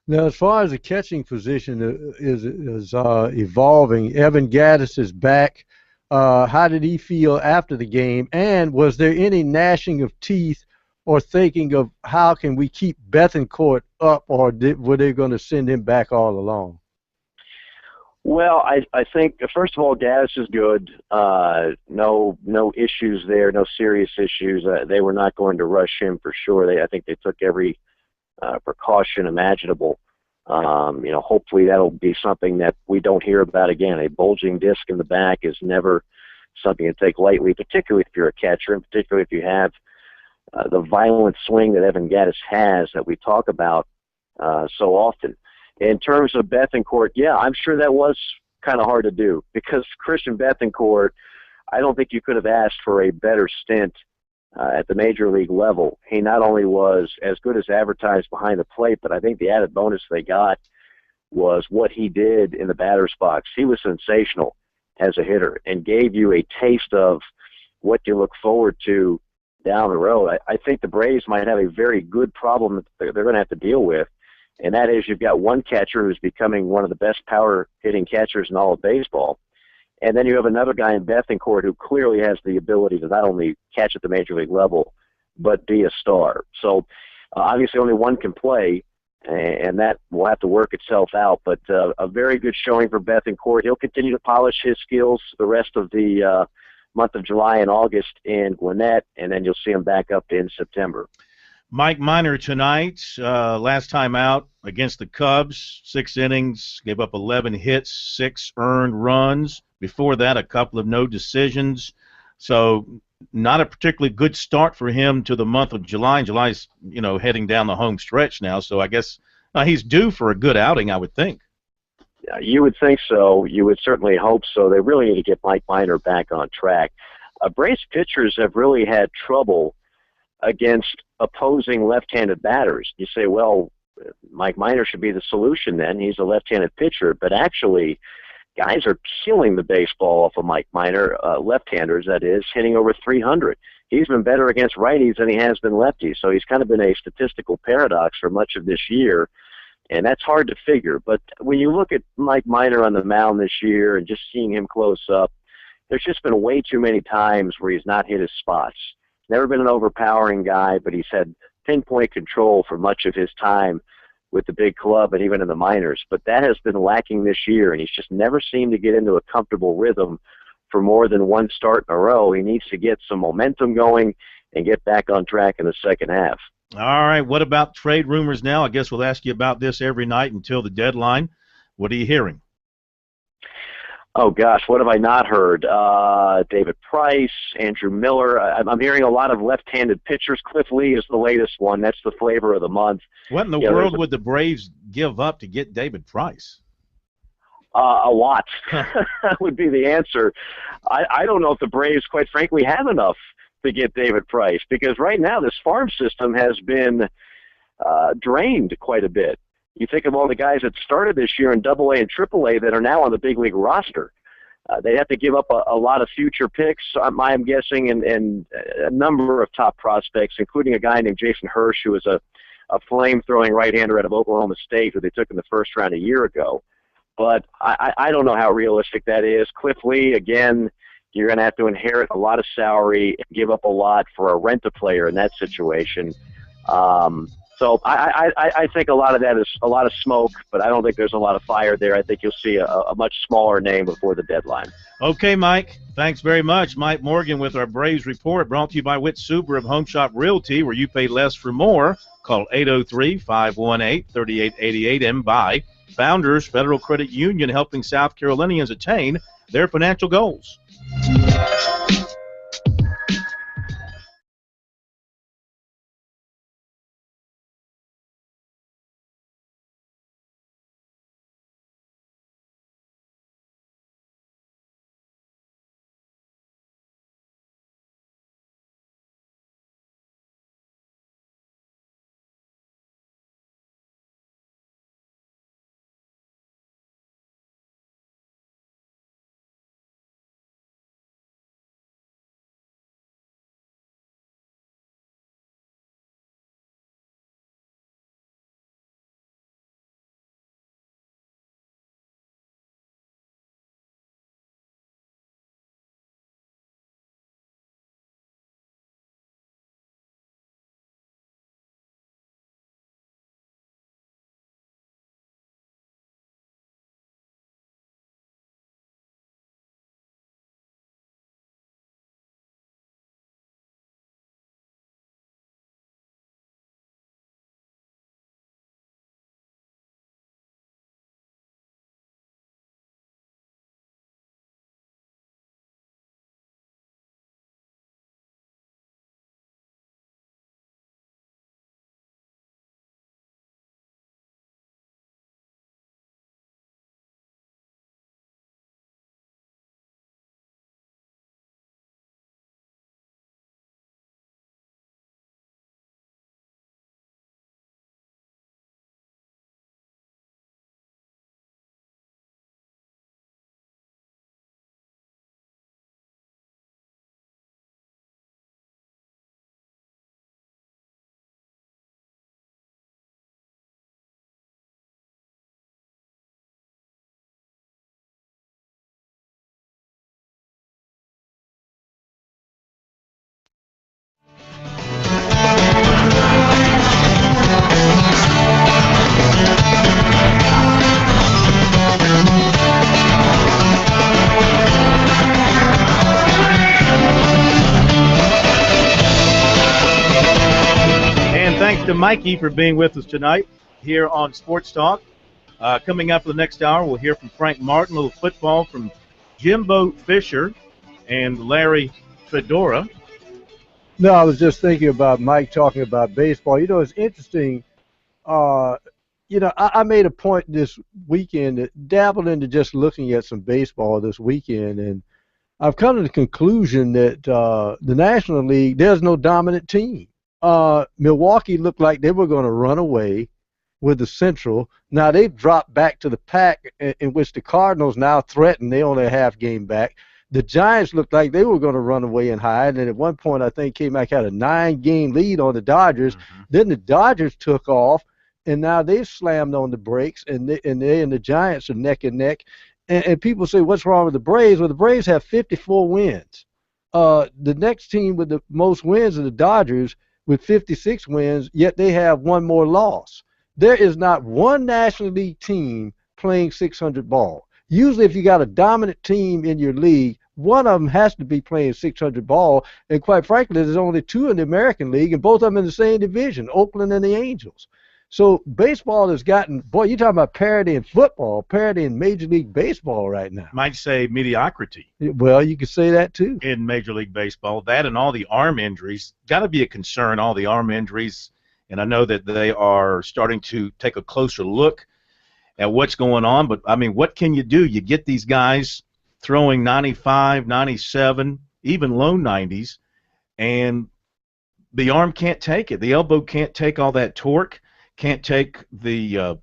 Now, as far as the catching position is evolving, Evan Gattis is back. How did he feel after the game? And was there any gnashing of teeth or thinking of how can we keep Bethancourt up, or were they going to send him back all along? Well, I think, first of all, Gattis is good. No issues there, no serious issues. They were not going to rush him for sure. I think they took every precaution imaginable. Hopefully that'll be something that we don't hear about again. A bulging disc in the back is never something to take lightly, particularly if you're a catcher, and particularly if you have the violent swing that Evan Gattis has that we talk about so often. In terms of Bethancourt, yeah, I'm sure that was kind of hard to do because Christian Bethancourt, I don't think you could have asked for a better stint at the major league level. He not only was as good as advertised behind the plate, but I think the added bonus they got was what he did in the batter's box. He was sensational as a hitter and gave you a taste of what you look forward to down the road. I think the Braves might have a very good problem that they're going to have to deal with, and that is you've got one catcher who's becoming one of the best power-hitting catchers in all of baseball, and then you have another guy in Bethancourt who clearly has the ability to not only catch at the major league level, but be a star. So obviously only one can play, and that will have to work itself out. But a very good showing for Bethancourt. He'll continue to polish his skills the rest of the month of July and August in Gwinnett, and then you'll see him back up in September. Mike Minor tonight, last time out against the Cubs, 6 innings, gave up 11 hits, 6 earned runs. Before that, a couple of no decisions. So not a particularly good start for him to the month of July. And July's, heading down the home stretch now. So I guess he's due for a good outing, I would think. Yeah, you would think so. You would certainly hope so. They really need to get Mike Minor back on track. Braves pitchers have really had trouble against opposing left-handed batters. You say, well, Mike Minor should be the solution then. He's a left-handed pitcher. But actually, guys are killing the baseball off of Mike Minor, left-handers, that is, hitting over 300. He's been better against righties than he has been lefties. So he's kind of been a statistical paradox for much of this year. And that's hard to figure. But when you look at Mike Minor on the mound this year and just seeing him close up, there's just been way too many times where he's not hit his spots. Never been an overpowering guy, but he's had pinpoint control for much of his time with the big club and even in the minors. But that has been lacking this year, and he's just never seemed to get into a comfortable rhythm for more than one start in a row. He needs to get some momentum going and get back on track in the second half. All right, what about trade rumors now? I guess we'll ask you about this every night until the deadline. What are you hearing? Oh, gosh, what have I not heard? David Price, Andrew Miller. I'm hearing a lot of left-handed pitchers. Cliff Lee is the latest one. That's the flavor of the month. What in the world would the Braves give up to get David Price? A lot would be the answer. I don't know if the Braves, quite frankly, have enough to get David Price, because right now this farm system has been drained quite a bit. You think of all the guys that started this year in AA and AAA that are now on the big league roster. They have to give up a lot of future picks, I'm guessing, and a number of top prospects, including a guy named Jason Hirsch, who was a a flame-throwing right-hander out of Oklahoma State who they took in the first round a year ago. But I don't know how realistic that is. Cliff Lee, again, you're going to have to inherit a lot of salary and give up a lot for a rent-a-player in that situation. So I think a lot of that is a lot of smoke, but I don't think there's a lot of fire there. I think you'll see a much smaller name before the deadline. Okay, Mike. Thanks very much. Mike Morgan with our Braves report, brought to you by Witt Suber of Home Shop Realty, where you pay less for more. Call 803-518-3888 and by Founders Federal Credit Union, helping South Carolinians attain their financial goals. Thanks to Mikey for being with us tonight here on Sports Talk. Coming up for the next hour, we'll hear from Frank Martin, a little football from Jimbo Fisher and Larry Fedora. No, I was just thinking about Mike talking about baseball. You know, it's interesting. I made a point this weekend to dabble into just looking at some baseball this weekend, and I've come to the conclusion that the National League, there's no dominant team. Milwaukee looked like they were going to run away with the Central. Now they've dropped back to the pack, in which the Cardinals now threaten. They only a half game back. The Giants looked like they were going to run away and hide, and at one point I think K-Mac had a 9-game lead on the Dodgers. Mm-hmm. Then the Dodgers took off, and now they've slammed on the brakes, and they and the Giants are neck and neck. And people say, what's wrong with the Braves? Well, the Braves have 54 wins. The next team with the most wins are the Dodgers with 56 wins, yet they have one more loss. There is not one National League team playing 600 ball. Usually if you got a dominant team in your league, one of them has to be playing 600 ball, and quite frankly, there's only two in the American League, and both of them in the same division, Oakland and the Angels. So baseball has gotten, boy, you're talking about parity in football, parity in Major League Baseball right now. Might say mediocrity. Well, you could say that too. In Major League Baseball, that and all the arm injuries, got to be a concern, all the arm injuries, and I know that they are starting to take a closer look at what's going on, but, I mean, what can you do? You get these guys throwing 95, 97, even low 90s, and the arm can't take it. The elbow can't take all that torque. Can't take the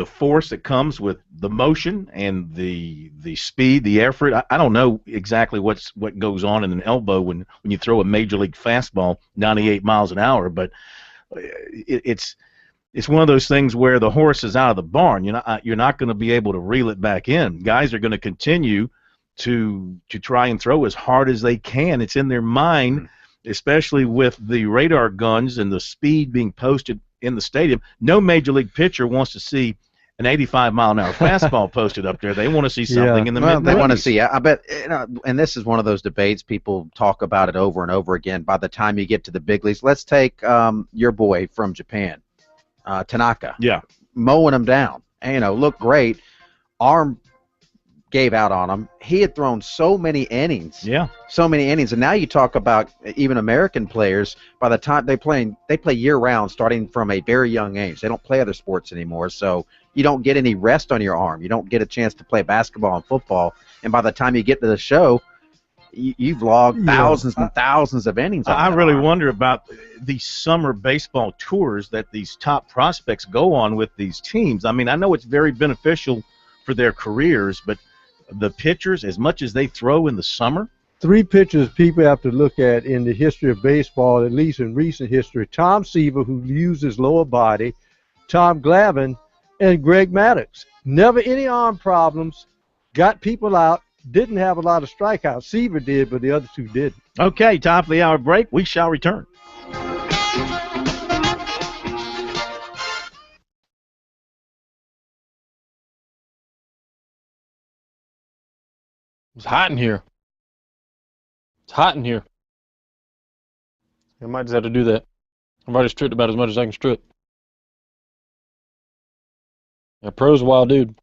force that comes with the motion and the speed, the effort. I don't know exactly what goes on in an elbow when you throw a major league fastball 98 miles an hour, but it's one of those things where the horse is out of the barn. You're not going to be able to reel it back in. Guys are going to continue to try and throw as hard as they can. It's in their mind, especially with the radar guns and the speed being posted in the stadium. No major league pitcher wants to see an 85-mile-an-hour fastball posted up there. They want to see something in the mid-90s. They want to see. I bet, and this is one of those debates. People talk about it over and over again. By the time you get to the big leagues, let's take your boy from Japan, Tanaka. Yeah, mowing him down. And, looked great. Arm gave out on him. He had thrown so many innings. Yeah. So many innings. And now you talk about even American players, by the time they play year-round starting from a very young age. They don't play other sports anymore, so you don't get any rest on your arm. You don't get a chance to play basketball and football. And by the time you get to the show, you've logged thousands and thousands of innings. I really wonder about these summer baseball tours that these top prospects go on with these teams. I mean, I know it's very beneficial for their careers, but the pitchers, as much as they throw in the summer. 3 pitchers people have to look at in the history of baseball, at least in recent history. Tom Seaver, who used his lower body, Tom Glavine, and Greg Maddux. Never any arm problems, got people out, didn't have a lot of strikeouts. Seaver did, but the other 2 didn't. Okay, top of the hour break. We shall return. It's hot in here. It's hot in here. I might just have to do that. I've already stripped about as much as I can strip. Yeah, Pro's a wild dude.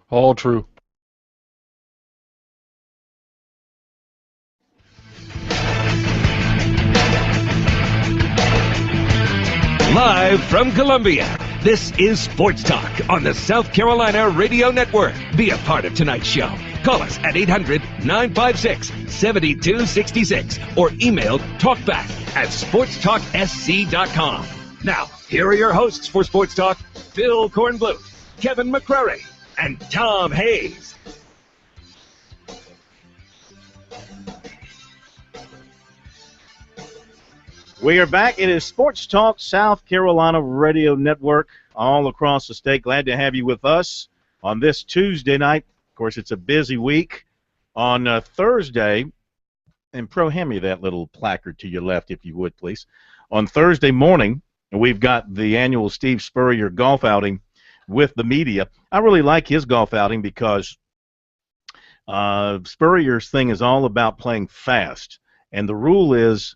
All true. Live from Columbia, this is Sports Talk on the South Carolina Radio Network. Be a part of tonight's show. Call us at 800-956-7266 or email talkback@sportstalksc.com. Now, here are your hosts for Sports Talk, Phil Kornbluth, Kevin McCrary, and Tom Hayes. We are back. It is Sports Talk South Carolina Radio Network all across the state. Glad to have you with us on this Tuesday night. Of course, it's a busy week. On Thursday, and hand me that little placard to your left, if you would, please. On Thursday morning, we've got the annual Steve Spurrier golf outing with the media. I really like his golf outing because Spurrier's thing is all about playing fast, and the rule is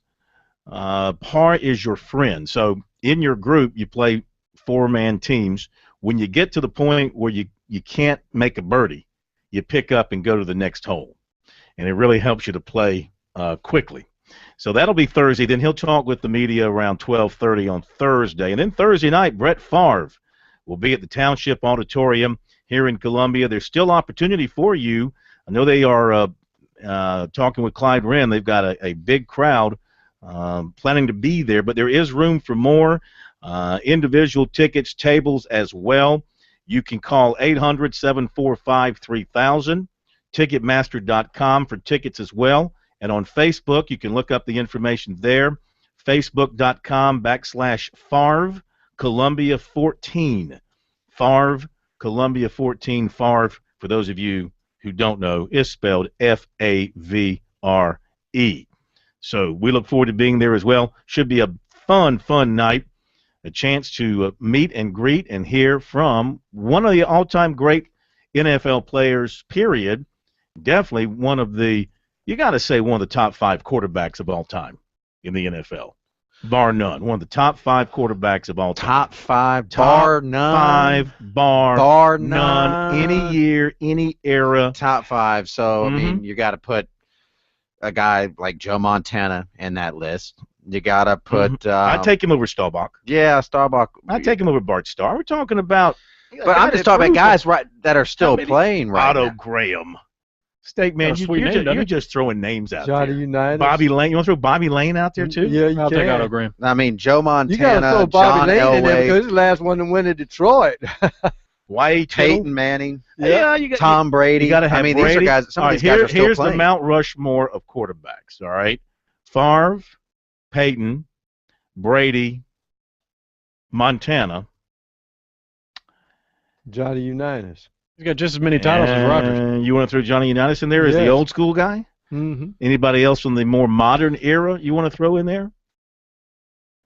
par is your friend. So in your group, you play 4-man teams. When you get to the point where you can't make a birdie, you pick up and go to the next hole. And it really helps you to play quickly. So that'll be Thursday. Then he'll talk with the media around 12:30 on Thursday. And then Thursday night, Brett Favre will be at the Township Auditorium here in Columbia. There's still opportunity for you. I know they are talking with Clyde Wren. They've got a big crowd planning to be there, but there is room for more individual tickets, tables as well. You can call 800-745-3000, Ticketmaster.com for tickets as well, and on Facebook you can look up the information there, Facebook.com/Favre Columbia 14, Favre Columbia 14. Favre, for those of you who don't know, is spelled Favre. So we look forward to being there as well. Should be a fun night. A chance to meet and greet and hear from one of the all-time great NFL players, period. Definitely one of the, you got to say, one of the top 5 quarterbacks of all time in the NFL. Bar none. One of the top 5 quarterbacks of all time. Top 5, bar none. 5, bar none. Any year, any era. Top 5. So, I mean, you got to put a guy like Joe Montana in that list. You got to put... I'd take him over Staubach. Yeah, Staubach. I'd take him over Bart Starr. We're talking about... But I'm just talking about guys that are still playing right Otto now. Graham. Steak man, you're just throwing names out Johnny there. Unitas. Bobby Lane. You want to throw Bobby Lane out there too? Yeah, you I'll can. take Otto Graham. I mean, Joe Montana, You got to throw Bobby John Lane in there Elway, because he's the last one to win in Detroit. Wyatt Peyton Manning, Yeah, you got Tom Brady. You got to have Brady. Brady. These are guys. Some All of right, these guys are still here's playing. the Mount Rushmore of quarterbacks. All right, Favre, Peyton, Brady, Montana. Johnny Unitas. He's got just as many titles as Rodgers. You want to throw Johnny Unitas in there as the Yes. old school guy? Mm-hmm. Anybody else from the more modern era you want to throw in there?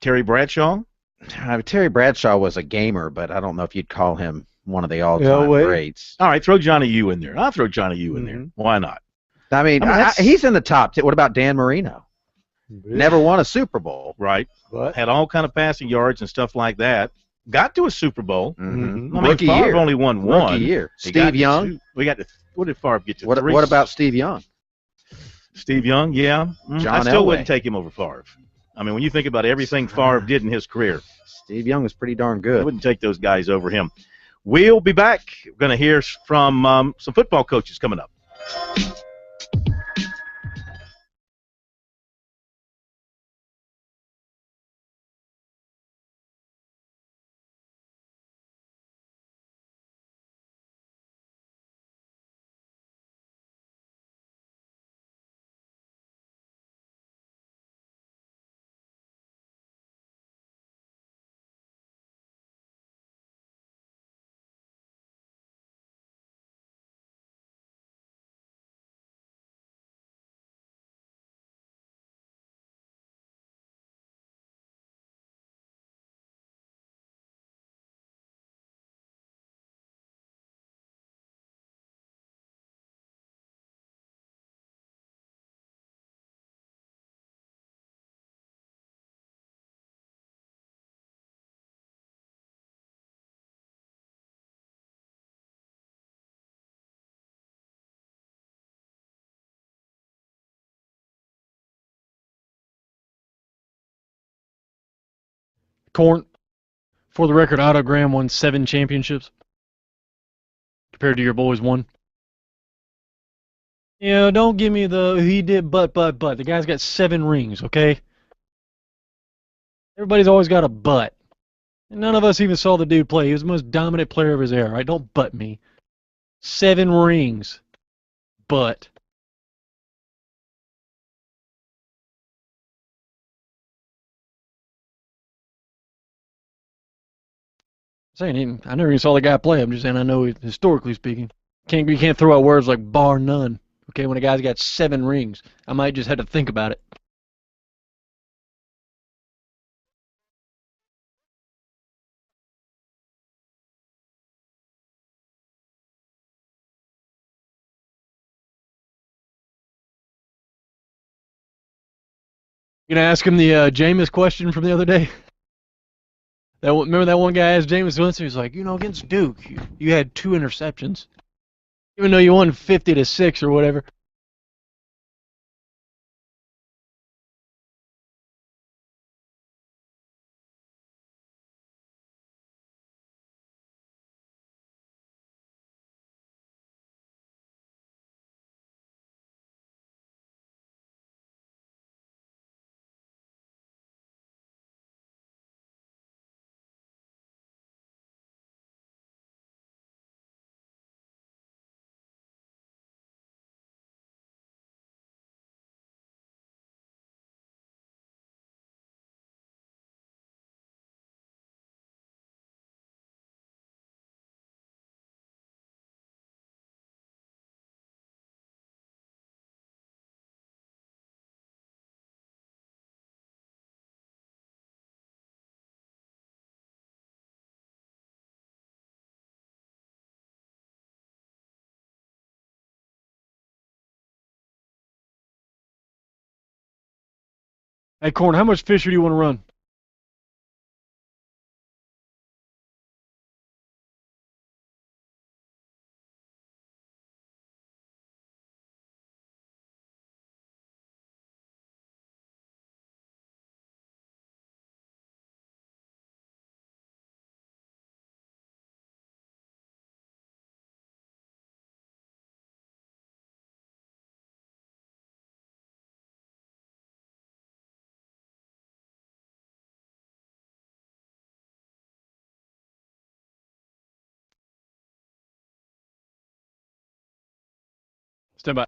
Terry Bradshaw? Terry Bradshaw was a gamer, but I don't know if you'd call him one of the all-time Elway. greats. All right, throw Johnny U in there. I'll throw Johnny U in there. Why not? I mean, he's in the top 10. What about Dan Marino? Never won a Super Bowl. Right. But Had all kind of passing yards and stuff like that. Got to a Super Bowl. Mm-hmm. I mean, Rookie Favre year. only won one. Rookie year. He got Steve to Young. two. What did Favre get to? What 3? about Steve Young? Steve Young? Yeah. John I still Elway. wouldn't take him over Favre. I mean, when you think about everything Favre did in his career, Steve Young was pretty darn I good. wouldn't take those guys over him. We'll be back. We're going to hear from some football coaches coming up. Corn, for the record, Otto Graham won 7 championships compared to your boys 1. Don't give me the he did but. The guy's got 7 rings, okay? Everybody's always got a but. And none of us even saw the dude play. He was the most dominant player of his era, right? Don't butt me. 7 rings. But. Saying I never even saw the guy play. I'm just saying I know historically speaking. You can't throw out words like bar none. Okay, when a guy's got 7 rings, I might just have to think about it. You gonna ask him the Jameis question from the other day? Remember that one guy asked Jameis Winston? He's like, against Duke, you had 2 interceptions, even though you won 50-6 or whatever. Hey, Corn, how much Fisher do you want to run? Stand by.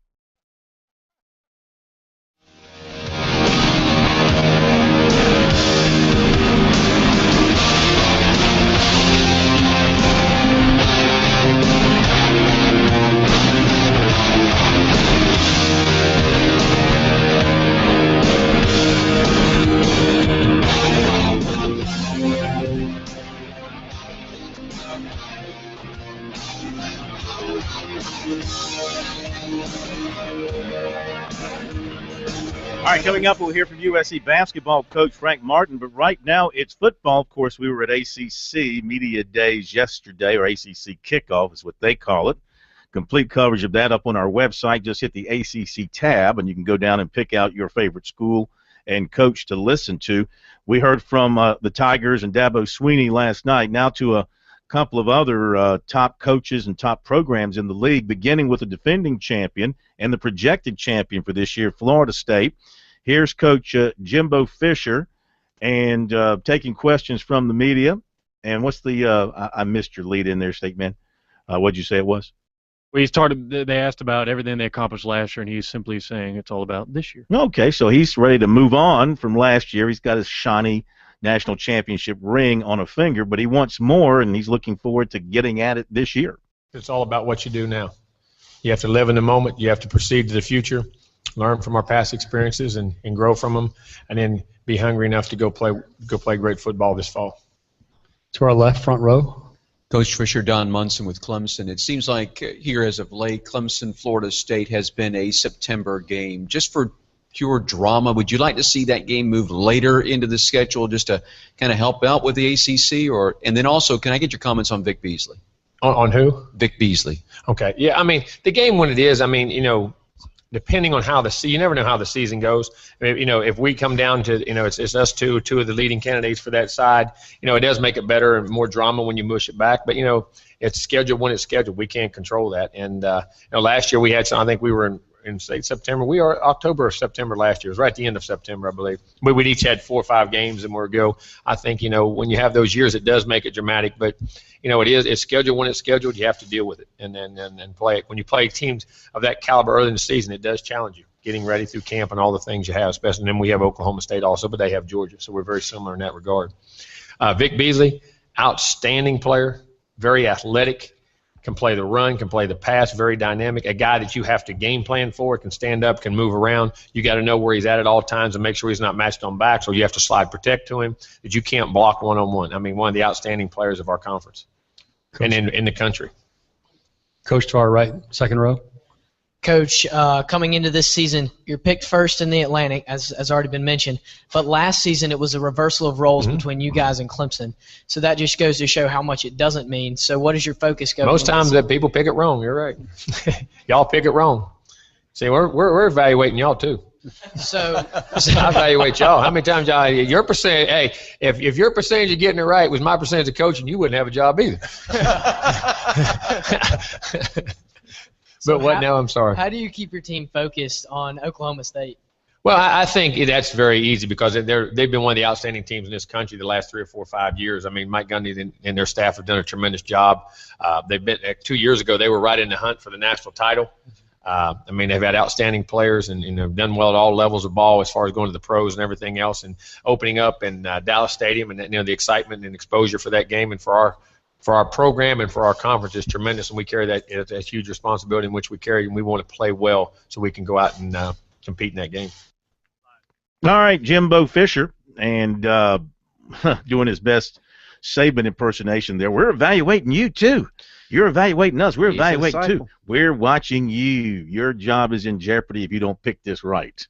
All right, coming up, we'll hear from USC basketball coach Frank Martin, but right now it's football. Of course, we were at ACC Media Days yesterday, or ACC Kickoff is what they call it. Complete coverage of that up on our website. Just hit the ACC tab, and you can go down and pick out your favorite school and coach to listen to. We heard from the Tigers and Dabo Swinney last night. Now to a couple of other top coaches and top programs in the league, beginning with the defending champion and the projected champion for this year, Florida State. Here's Coach Jimbo Fisher, and taking questions from the media. And what's the I missed your lead in there, Stateman. What'd you say it was? Well, they asked about everything they accomplished last year, and he's simply saying it's all about this year. Okay, so he's ready to move on from last year. He's got his shiny national championship ring on a finger, but he wants more, and he's looking forward to getting at it this year. It's all about what you do now. You have to live in the moment. You have to proceed to the future, learn from our past experiences and grow from them, and then be hungry enough to go play great football this fall. To our left, front row. Coach Fisher, Don Munson with Clemson. It seems like here as of late, Clemson, Florida State has been a September game. Just for pure drama, would you like to see that game move later into the schedule just to kind of help out with the ACC? And then also, can I get your comments on Vic Beasley? On who? Vic Beasley. Okay. Yeah, I mean, the game when it is, I mean, you know, depending on how you never know how the season goes. I mean, you know, if we come down to, you know, it's us two of the leading candidates for that side, you know, it does make it better and more drama when you mush it back. But, you know, it's scheduled when it's scheduled. We can't control that. And, you know, last year we had some, I think we were in say September. We are October or September last year. It was right at the end of September, I believe. We each had 4 or 5 games and we're go. I think, you know, when you have those years, it does make it dramatic. But, you know, it's scheduled when it's scheduled. You have to deal with it and play it. When you play teams of that caliber early in the season, it does challenge you, getting ready through camp and all the things you have, especially. And then we have Oklahoma State also, but they have Georgia. So we're very similar in that regard. Vic Beasley, outstanding player, very athletic. Can play the run, can play the pass, very dynamic. A guy that you have to game plan for, can stand up, can move around. You got to know where he's at all times and make sure he's not matched on backs, or you have to slide protect to him, that you can't block one-on-one. I mean, one of the outstanding players of our conference. Coach, and in the country. Coach to our right, second row. Coach, coming into this season, you're picked first in the Atlantic, as already been mentioned. But last season, it was a reversal of roles between you guys and Clemson. So that just goes to show how much it doesn't mean. So what is your focus going? Most times that people pick it wrong. You're right. Y'all pick it wrong. See, we're evaluating y'all too. So I evaluate y'all. How many times y'all? Your percentage. Hey, if your percentage of getting it right was my percentage of coaching, you wouldn't have a job either. But what now? I'm sorry. How do you keep your team focused on Oklahoma State? Well, I think that's very easy because they've been one of the outstanding teams in this country the last 3 or 4 or 5 years. I mean, Mike Gundy and their staff have done a tremendous job. They've been 2 years ago. They were right in the hunt for the national title. I mean, they've had outstanding players and have done well at all levels of ball as far as going to the pros and everything else, and opening up in Dallas Stadium, and the excitement and exposure for that game and for our program and for our conference is tremendous, and we carry that as a huge responsibility in which we carry, and we want to play well so we can go out and compete in that game. All right, Jimbo Fisher, and doing his best Saban impersonation there. We're evaluating you, too. You're evaluating us. We're evaluating, too. We're watching you. Your job is in jeopardy if you don't pick this right.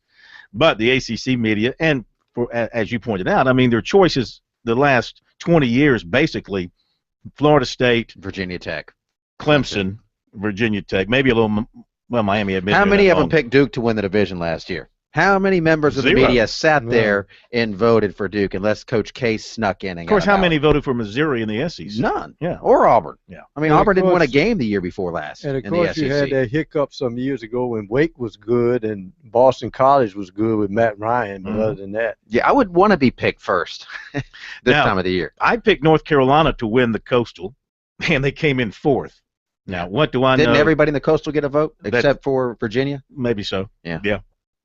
But the ACC media, and as you pointed out, I mean, their choices the last 20 years, basically, Florida State, Virginia Tech, Clemson, Virginia Tech, maybe a little, well, Miami had been. How many of them picked Duke to win the division last year? How many members of the media sat there and voted for Duke unless Coach Case snuck in? Of course, how many voted for Missouri in the SEC? None. Yeah. Or Auburn. Yeah. I mean, Auburn didn't win a game the year before last. And, of course, you had that hiccup some years ago when Wake was good and Boston College was good with Matt Ryan, but other than that. Yeah, I would want to be picked first this time of the year. I picked North Carolina to win the Coastal, and they came in 4th. Now, what do I know? Didn't everybody in the Coastal get a vote except for Virginia? Maybe so. Yeah.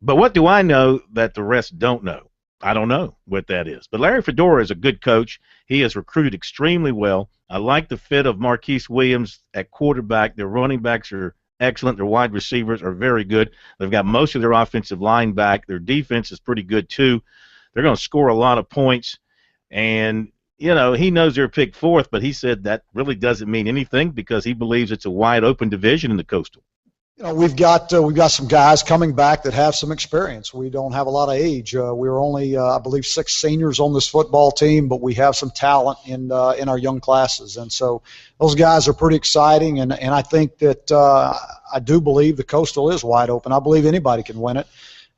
But what do I know that the rest don't know? I don't know what that is. But Larry Fedora is a good coach. He has recruited extremely well. I like the fit of Marquise Williams at quarterback. Their running backs are excellent. Their wide receivers are very good. They've got most of their offensive line back. Their defense is pretty good, too. They're going to score a lot of points. And, you know, he knows they're picked 4th, but he said that really doesn't mean anything because he believes it's a wide-open division in the Coastal. You know, we've got some guys coming back that have some experience. We don't have a lot of age. We're only, I believe, 6 seniors on this football team, but we have some talent in our young classes, and so those guys are pretty exciting. And I think that I do believe the Coastal is wide open. I believe anybody can win it.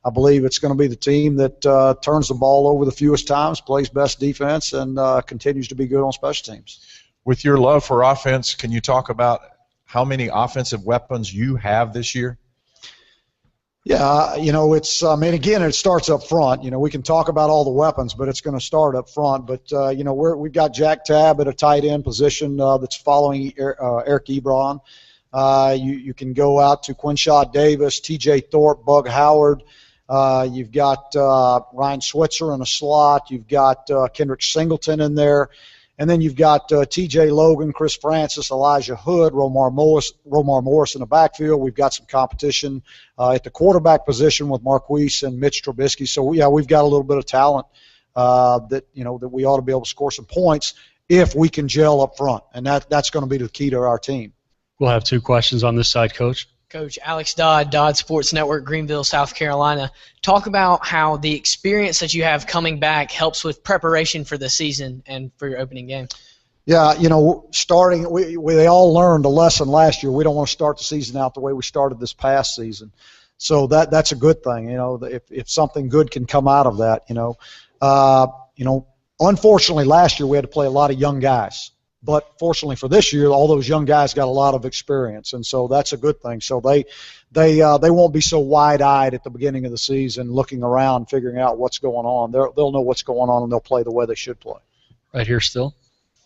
I believe it's going to be the team that turns the ball over the fewest times, plays best defense, and continues to be good on special teams. With your love for offense, can you talk about how many offensive weapons you have this year? Yeah, you know, it's, I mean, again, it starts up front. You know, we can talk about all the weapons, but it's going to start up front. But, you know, we've got Jack Tabb at a tight end position that's following Eric Ebron. You can go out to Quinshaw Davis, T.J. Thorpe, Bug Howard. You've got Ryan Switzer in a slot. You've got Kendrick Singleton in there. And then you've got T.J. Logan, Chris Francis, Elijah Hood, Romar Morris in the backfield. We've got some competition at the quarterback position with Marquise and Mitch Trubisky. So, yeah, we've got a little bit of talent that we ought to be able to score some points if we can gel up front. And that's going to be the key to our team. We'll have 2 questions on this side, Coach. Coach Alex Dodd, Dodd Sports Network, Greenville, South Carolina. Talk about how the experience that you have coming back helps with preparation for the season and for your opening game. Yeah, you know, they all learned a lesson last year. We don't want to start the season out the way we started this past season. So that's a good thing. If something good can come out of that, unfortunately last year we had to play a lot of young guys. But fortunately for this year, all those young guys got a lot of experience, and so that's a good thing. So they won't be so wide-eyed at the beginning of the season, looking around, figuring out what's going on. They'll know what's going on, and they'll play the way they should play. Right here still.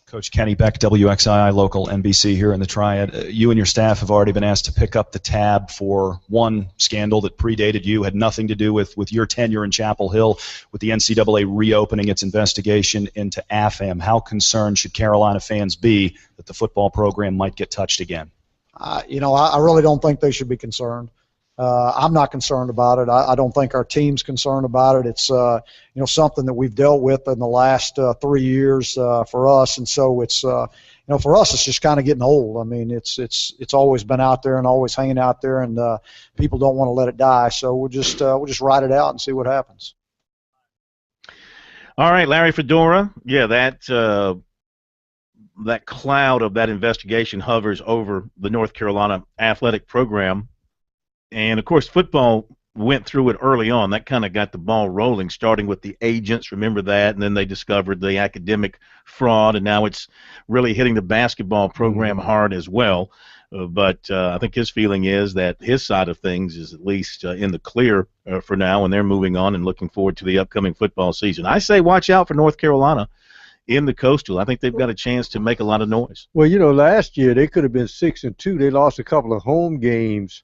Coach Kenny Beck, WXII local NBC here in the Triad. You and your staff have already been asked to pick up the tab for one scandal that predated you, had nothing to do with your tenure in Chapel Hill, with the NCAA reopening its investigation into AFAM. How concerned should Carolina fans be that the football program might get touched again? I really don't think they should be concerned. I'm not concerned about it. I don't think our team's concerned about it. It's something that we've dealt with in the last 3 years for us, and so it's for us it's just kind of getting old. I mean, it's always been out there and always hanging out there, and people don't want to let it die. So we'll just ride it out and see what happens. All right, Larry Fedora. Yeah, that cloud of that investigation hovers over the North Carolina athletic program. And, of course, football went through it early on. That kind of got the ball rolling, starting with the agents. Remember that? And then they discovered the academic fraud, and now it's really hitting the basketball program hard as well. But I think his feeling is that his side of things is at least in the clear for now, and they're moving on and looking forward to the upcoming football season. I say watch out for North Carolina in the Coastal. I think they've got a chance to make a lot of noise. Well, last year they could have been 6-2. They lost a couple of home games.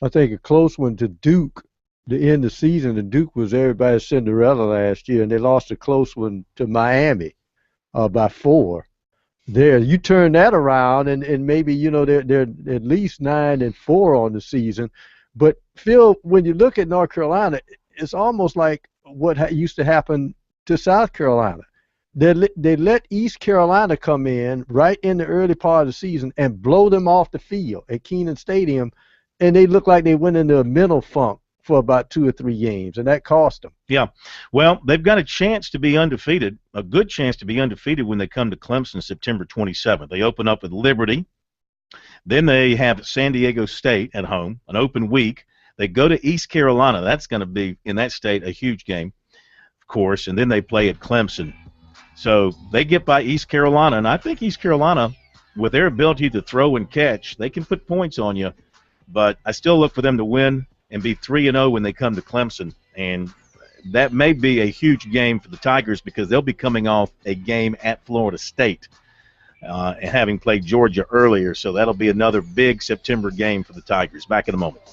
I think a close one to Duke to end the season. And Duke was everybody's Cinderella last year, and they lost a close one to Miami by 4. There, you turn that around, and maybe they're at least 9-4 on the season. But Phil, when you look at North Carolina, it's almost like what used to happen to South Carolina. They let East Carolina come in right in the early part of the season and blow them off the field at Kenan Stadium. And they look like they went into a mental funk for about 2 or 3 games, and that cost them. Yeah. Well, they've got a chance to be undefeated, a good chance to be undefeated when they come to Clemson September 27th. They open up with Liberty. Then they have San Diego State at home, an open week. They go to East Carolina. That's going to be, in that state, a huge game, of course. And then they play at Clemson. So they get by East Carolina, and I think East Carolina, with their ability to throw and catch, they can put points on you. But I still look for them to win and be 3-0 when they come to Clemson. And that may be a huge game for the Tigers because they'll be coming off a game at Florida State and having played Georgia earlier. So that'll be another big September game for the Tigers. Back in a moment.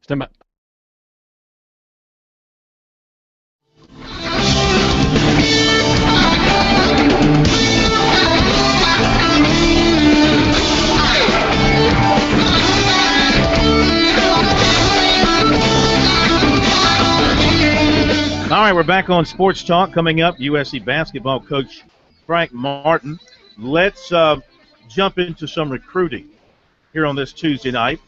Stand by. right, we're back on Sports Talk. Coming up, USC basketball coach Frank Martin. Let's jump into some recruiting here on this Tuesday night.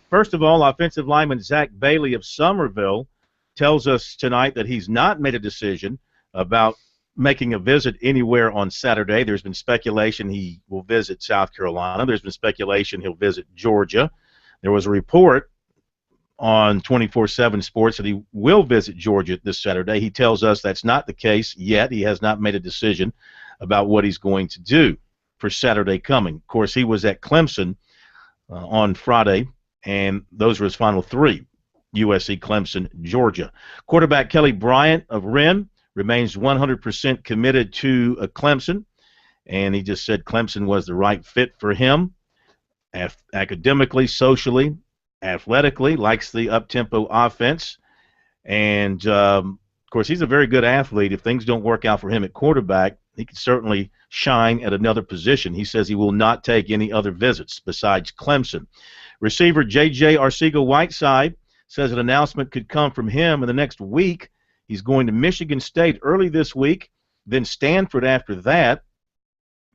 First of all, offensive lineman Zach Bailey of Somerville tells us tonight that he's not made a decision about making a visit anywhere on Saturday. There's been speculation he will visit South Carolina. There's been speculation he'll visit Georgia. There was a report on 24/7 Sports that he will visit Georgia this Saturday. He tells us that's not the case yet. He has not made a decision about what he's going to do for Saturday coming. Of course, he was at Clemson on Friday, and those were his final three: USC, Clemson, Georgia. Quarterback Kelly Bryant of Wren remains 100% committed to Clemson, and he just said Clemson was the right fit for him, academically, socially, athletically, likes the up-tempo offense, and of course he's a very good athlete. If things don't work out for him at quarterback, he can certainly shine at another position. He says he will not take any other visits besides Clemson. Receiver J.J. Arcega-Whiteside says an announcement could come from him in the next week. He's going to Michigan State early this week, then Stanford after that.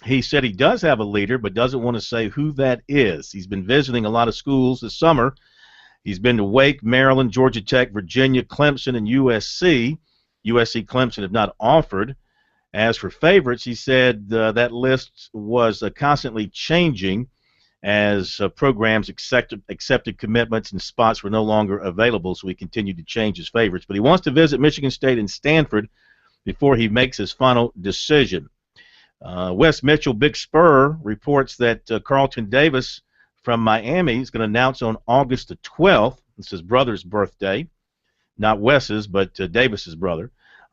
He said he does have a leader, but doesn't want to say who that is. He's been visiting a lot of schools this summer. He's been to Wake, Maryland, Georgia Tech, Virginia, Clemson, and USC. USC, Clemson have not offered. As for favorites, he said that list was constantly changing as programs accepted commitments and spots were no longer available, so he continued to change his favorites. But he wants to visit Michigan State and Stanford before he makes his final decision. Wes Mitchell, Big Spur, reports that Carlton Davis from Miami is going to announce on August the 12th. It's his brother's birthday, not Wes's, but Davis's brother.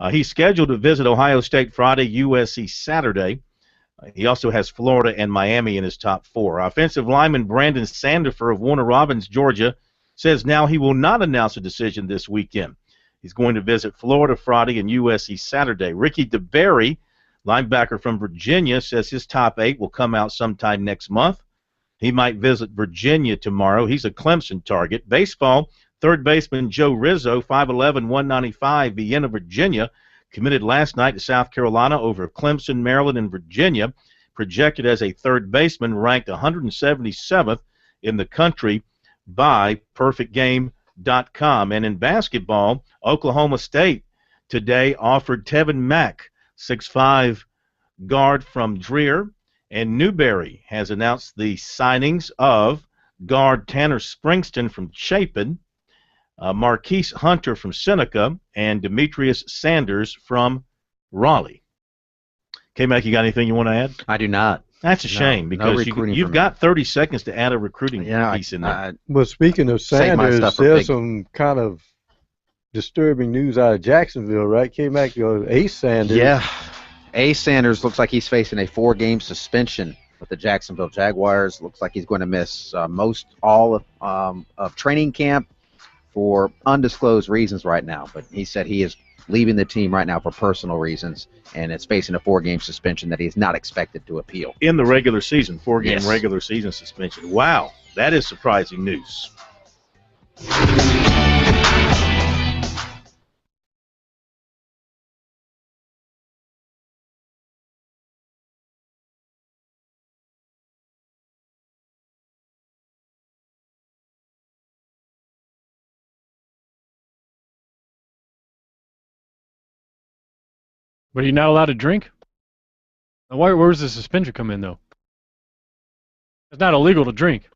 He's scheduled to visit Ohio State Friday, USC Saturday. He also has Florida and Miami in his top four. Offensive lineman Brandon Sandifer of Warner Robins, Georgia, says now he will not announce a decision this weekend. He's going to visit Florida Friday and USC Saturday. Ricky DeBerry, linebacker from Virginia, says his top 8 will come out sometime next month. He might visit Virginia tomorrow. He's a Clemson target. Baseball, third baseman Joe Rizzo, 5'11", 195, Vienna, Virginia, committed last night to South Carolina over Clemson, Maryland, and Virginia, projected as a third baseman, ranked 177th in the country by PerfectGame.com. And in basketball, Oklahoma State today offered Tevin Mack, 6'5" guard from Dreer, and Newberry has announced the signings of guard Tanner Springston from Chapin, Marquise Hunter from Seneca, and Demetrius Sanders from Raleigh. K-Mac, you got anything you want to add? I do not. That's a shame because you've got 30 seconds to add a recruiting piece in there. Well, speaking of Sanders, there's some kind of disturbing news out of Jacksonville, right? K-Mac, Ace Sanders. Yeah. Ace Sanders looks like he's facing a 4-game suspension with the Jacksonville Jaguars. Looks like he's going to miss most all of training camp for undisclosed reasons right now. But he said he is leaving the team right now for personal reasons, and it's facing a 4-game suspension that he's not expected to appeal. In the regular season, 4-game Yes. regular season suspension. Wow, that is surprising news. But you're not allowed to drink? Where's the suspension come in, though? It's not illegal to drink.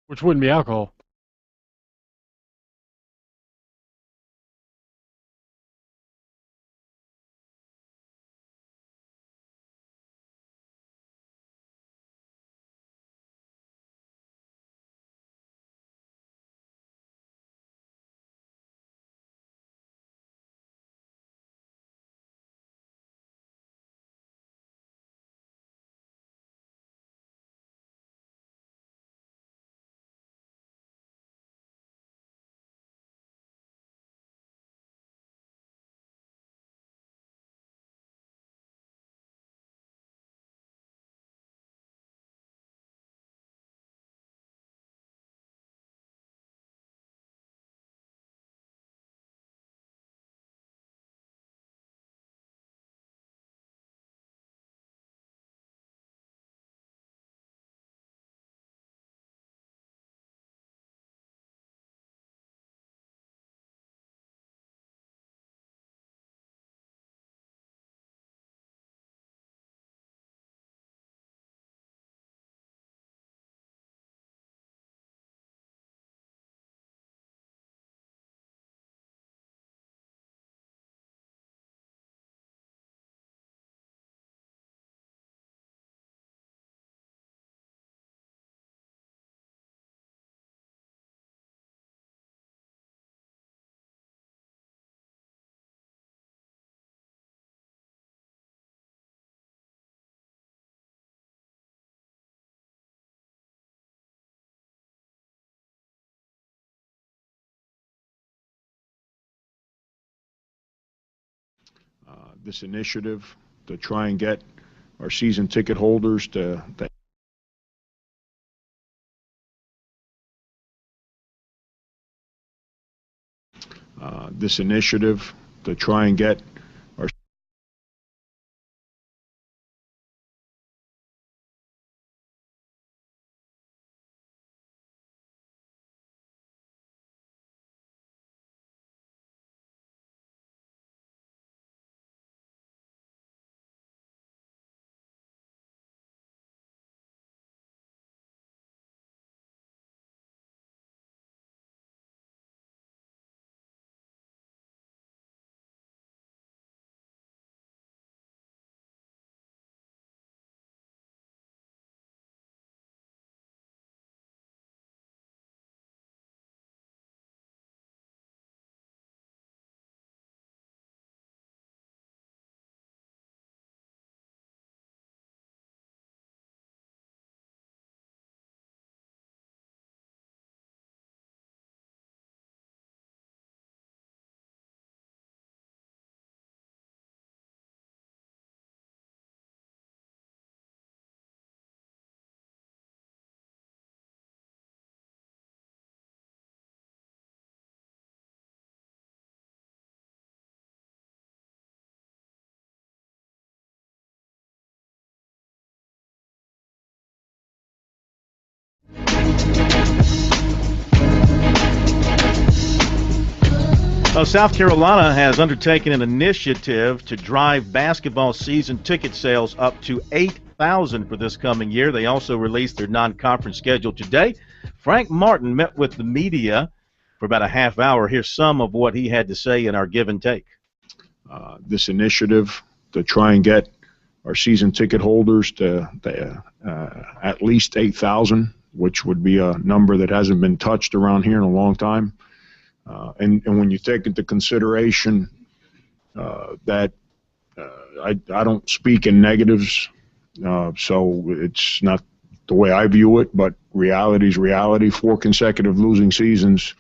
Which wouldn't be alcohol. this initiative to try and get our season ticket holders to this initiative to try and get our Well, South Carolina has undertaken an initiative to drive basketball season ticket sales up to 8,000 for this coming year. They also released their non-conference schedule today. Frank Martin met with the media for about a half hour. Here's some of what he had to say in our give and take. This initiative to try and get our season ticket holders to at least 8,000, which would be a number that hasn't been touched around here in a long time. And when you take into consideration that I don't speak in negatives, so it's not the way I view it, but reality is reality. 4 consecutive losing seasons,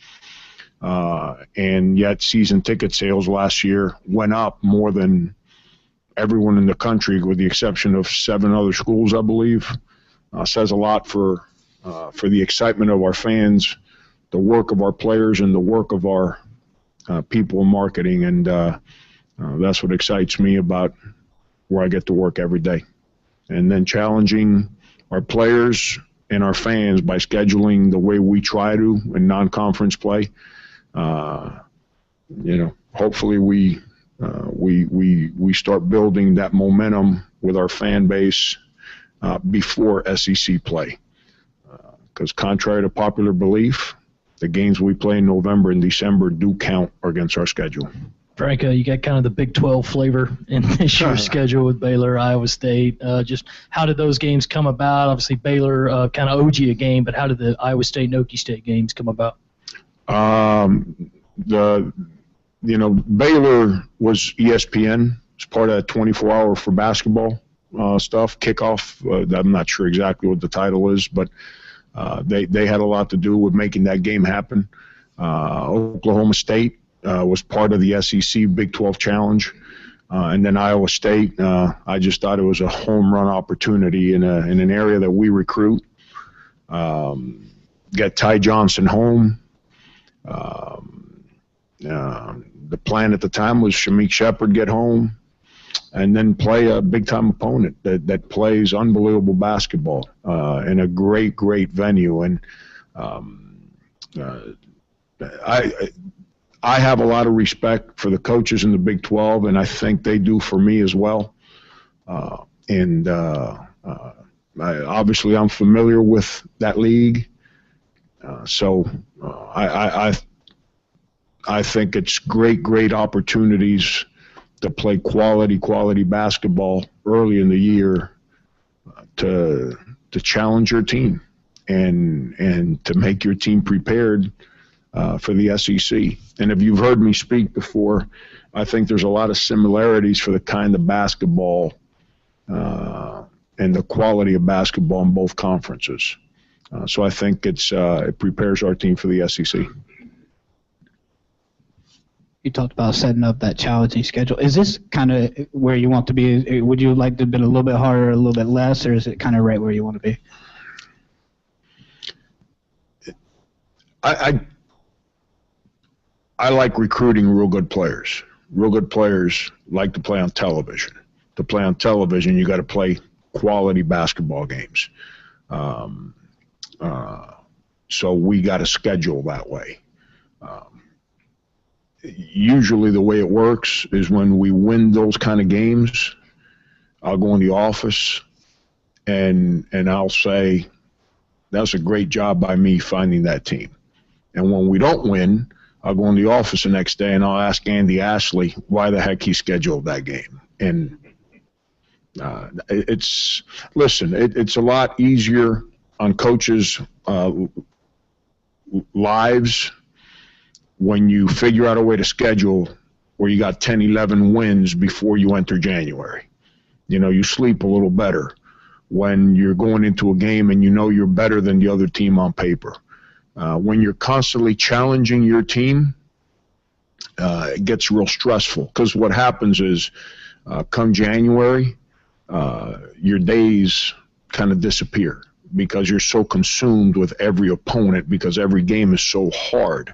and yet season ticket sales last year went up more than everyone in the country, with the exception of 7 other schools, I believe. Says a lot for the excitement of our fans, the work of our players, and the work of our people in marketing, and that's what excites me about where I get to work every day. And then challenging our players and our fans by scheduling the way we try to in non-conference play. Hopefully we start building that momentum with our fan base before SEC play, because contrary to popular belief, the games we play in November and December do count against our schedule. Frank, you got kind of the Big 12 flavor in this year's schedule with Baylor, Iowa State. Just how did those games come about? Obviously, Baylor kind of owed you a game, but how did the Iowa State and Okie State games come about? Baylor was ESPN. It's part of 24-hour for basketball stuff, kickoff. I'm not sure exactly what the title is, but they had a lot to do with making that game happen. Oklahoma State was part of the SEC Big 12 Challenge. And then Iowa State, I just thought it was a home run opportunity in an area that we recruit. Get Ty Johnson home. The plan at the time was Shameik Shepherd get home, and then play a big-time opponent that plays unbelievable basketball in a great venue. And I have a lot of respect for the coaches in the Big 12, and I think they do for me as well. Obviously I'm familiar with that league, so I think it's great opportunities to play quality basketball early in the year to challenge your team and to make your team prepared for the SEC. And if you've heard me speak before, I think there's a lot of similarities for the kind of basketball and the quality of basketball in both conferences. So I think it prepares our team for the SEC. you talked about setting up that challenging schedule. Is this kind of where you want to be? Would you like to have been a little bit harder, a little bit less, or is it kind of right where you want to be? I like recruiting real good players. Real good players like to play on television. To play on television, you got to play quality basketball games. So we got to schedule that way. Usually the way it works is when we win those kind of games, I'll go in the office and I'll say, that's a great job by me finding that team. And when we don't win, I'll go in the office the next day and I'll ask Andy Ashley why the heck he scheduled that game. And it's a lot easier on coaches' lives when you figure out a way to schedule where you got 10, 11 wins before you enter January. You know, you sleep a little better when you're going into a game and you know you're better than the other team on paper. When you're constantly challenging your team, it gets real stressful because what happens is come January, your days kind of disappear because you're so consumed with every opponent because every game is so hard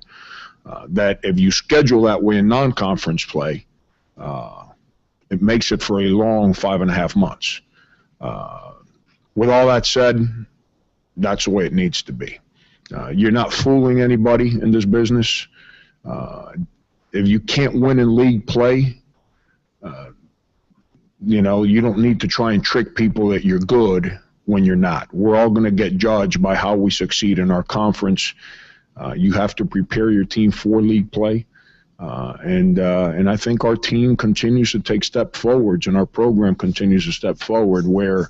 that if you schedule that way in non-conference play, it makes it for a long 5.5 months. With all that said, that's the way it needs to be. You're not fooling anybody in this business. If you can't win in league play, you don't need to try and trick people that you're good when you're not. We're all going to get judged by how we succeed in our conference. You have to prepare your team for league play. And I think our team continues to take step forwards and our program continues to step forward where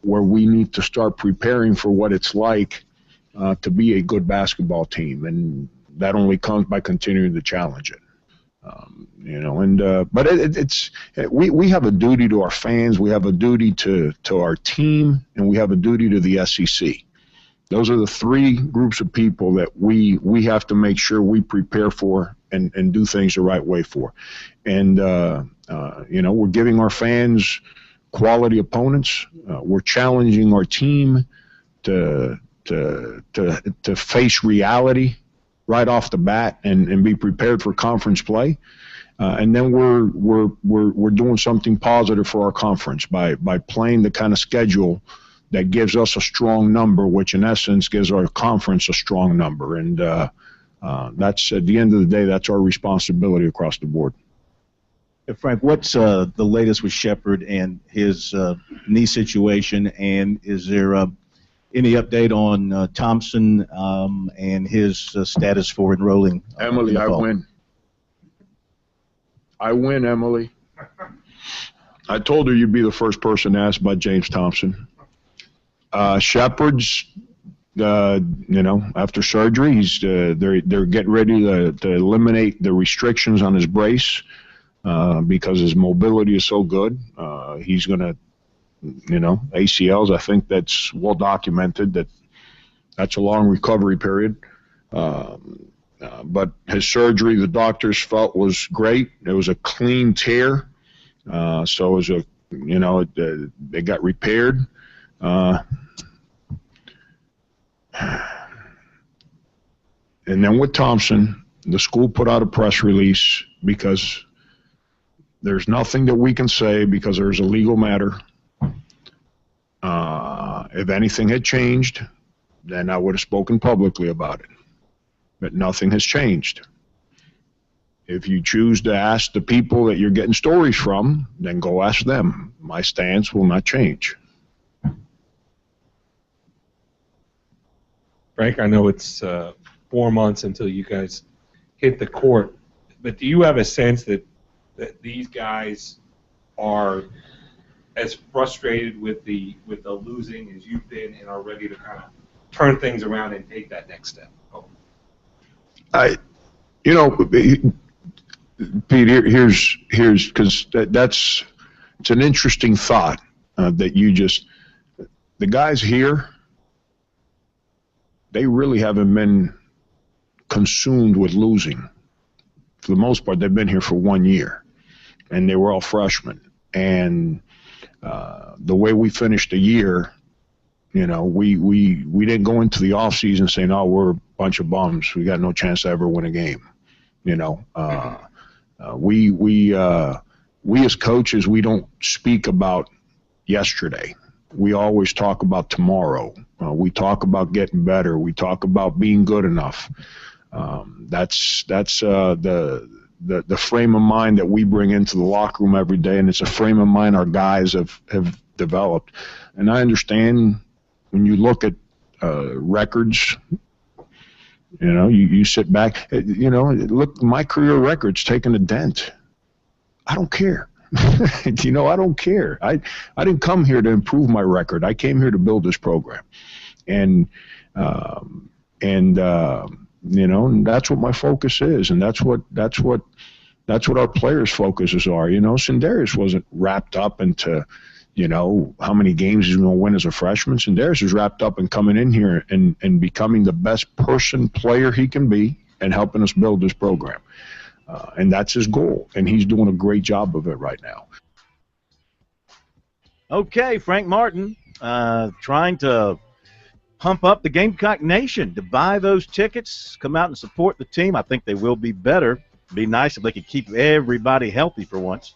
we need to start preparing for what it's like to be a good basketball team. And that only comes by continuing to challenge it. But we have a duty to our fans, we have a duty to our team, and we have a duty to the SEC. Those are the three groups of people that we have to make sure we prepare for and do things the right way for. And, we're giving our fans quality opponents. We're challenging our team to face reality right off the bat and be prepared for conference play. And then we're doing something positive for our conference by playing the kind of schedule that gives us a strong number, which in essence gives our conference a strong number. And that's, at the end of the day, that's our responsibility across the board. Frank, what's the latest with Shepard and his knee situation, and is there any update on Thompson and his status for enrolling? Emily, I win. I win, Emily. I told her you'd be the first person to ask about James Thompson. Shepard's, after surgery, he's they're getting ready to eliminate the restrictions on his brace because his mobility is so good. He's going to, ACLs, I think that's well documented that's a long recovery period. But his surgery, the doctors felt was great. It was a clean tear. So it was it got repaired. And then with Thompson, the school put out a press release because there's nothing that we can say because there's a legal matter. If anything had changed, then I would have spoken publicly about it. But nothing has changed. If you choose to ask the people that you're getting stories from, then go ask them. My stance will not change. Frank, I know it's 4 months until you guys hit the court, but do you have a sense that these guys are as frustrated with the losing as you've been and are ready to kind of turn things around and take that next step? Pete, here's because it's an interesting thought that the guys here, they really haven't been consumed with losing for the most part, they've been here for 1 year, and they were all freshmen. And the way we finished the year, you know, we didn't go into the off season saying, "Oh, we're a bunch of bums. We got no chance to ever win a game." You know, we as coaches, we don't speak about yesterday. We always talk about tomorrow. We talk about getting better. We talk about being good enough. That's the frame of mind that we bring into the locker room every day, and it's a frame of mind our guys have developed. And I understand when you look at records, you know, you sit back, you know, look, my career record's taken a dent. I don't care. You know, I don't care. I didn't come here to improve my record. I came here to build this program. And you know, and that's what my focus is, and that's what our players' focuses are. You know, Sindarius wasn't wrapped up into, you know, how many games he's going to win as a freshman. Sindarius is wrapped up in coming in here and becoming the best player he can be and helping us build this program. And that's his goal, and he's doing a great job of it right now. Okay, Frank Martin trying to pump up the Gamecock Nation to buy those tickets, come out and support the team. I think they will be better. It'd be nice if they could keep everybody healthy for once.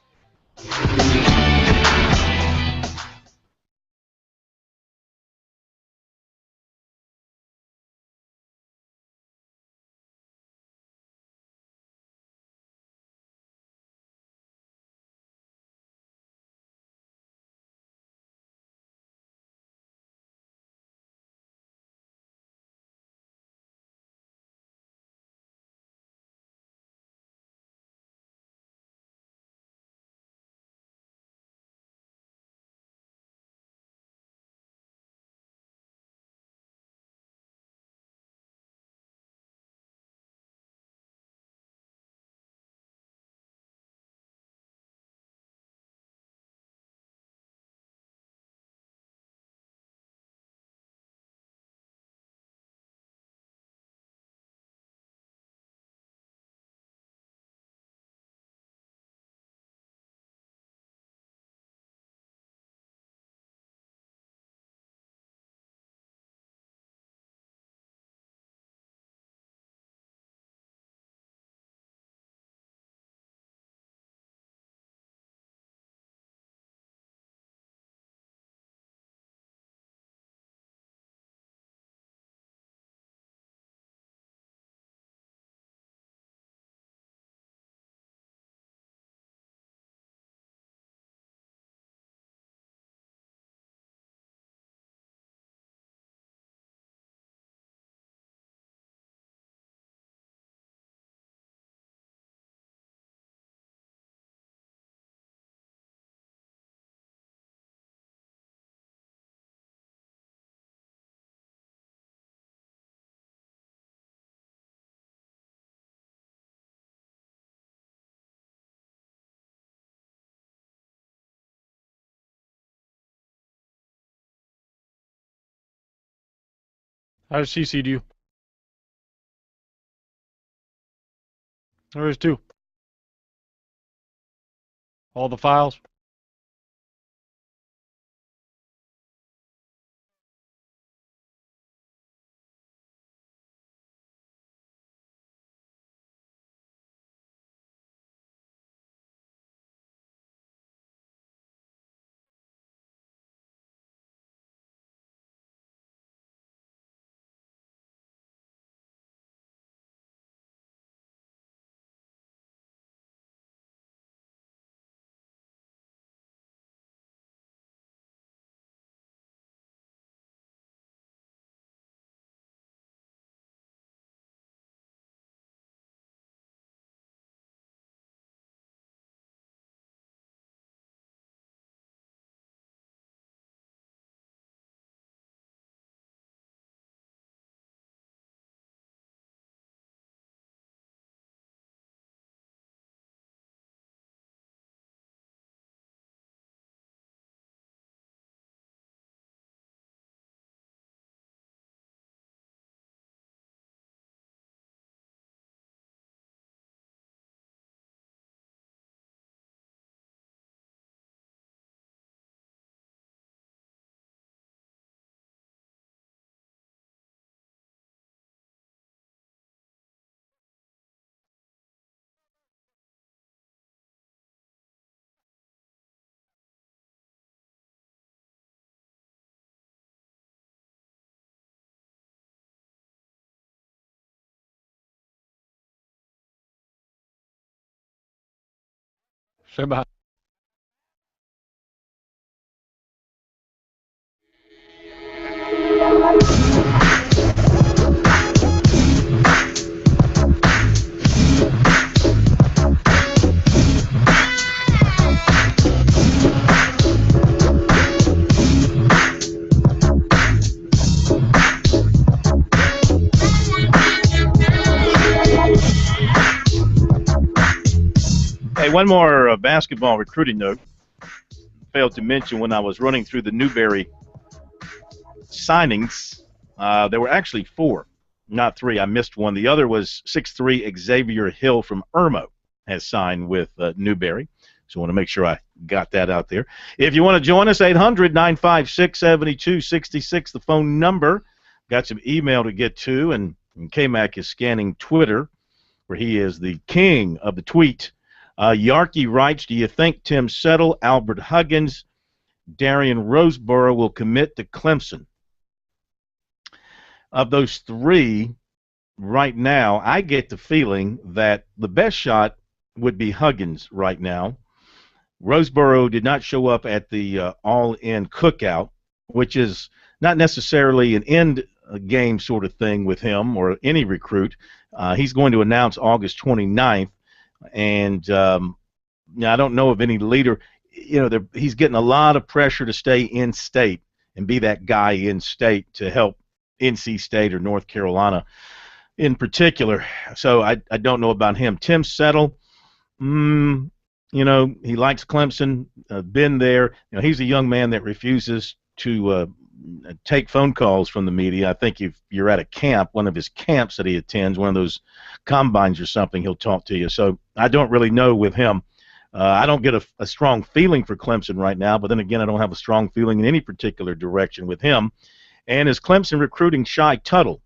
I just CC'd you. There is two. All the files. So about Hey, one more basketball recruiting note. Failed to mention when I was running through the Newberry signings, there were actually 4, not 3. I missed one. The other was 6'3" Xavier Hill from Irmo has signed with Newberry. So I want to make sure I got that out there. If you want to join us, 800-956-7266, the phone number. Got some email to get to, and K-Mac is scanning Twitter, where he is the king of the tweet. Yarkey writes, do you think Tim Settle, Albert Huggins, Darian Roseboro will commit to Clemson? Of those 3, right now, I get the feeling that the best shot would be Huggins right now. Roseboro did not show up at the all-in cookout, which is not necessarily an end game sort of thing with him or any recruit. He's going to announce August 29th. And I don't know of any leader. He's getting a lot of pressure to stay in state and be that guy in state to help NC State or North Carolina in particular. So I don't know about him. Tim Settle, he likes Clemson, been there. He's a young man that refuses to take phone calls from the media. I think if you're at a camp, one of his camps that he attends, one of those combines or something, he'll talk to you. So I don't really know with him. I don't get a strong feeling for Clemson right now, but then again, I don't have a strong feeling in any particular direction with him. And is Clemson recruiting Shy Tuttle,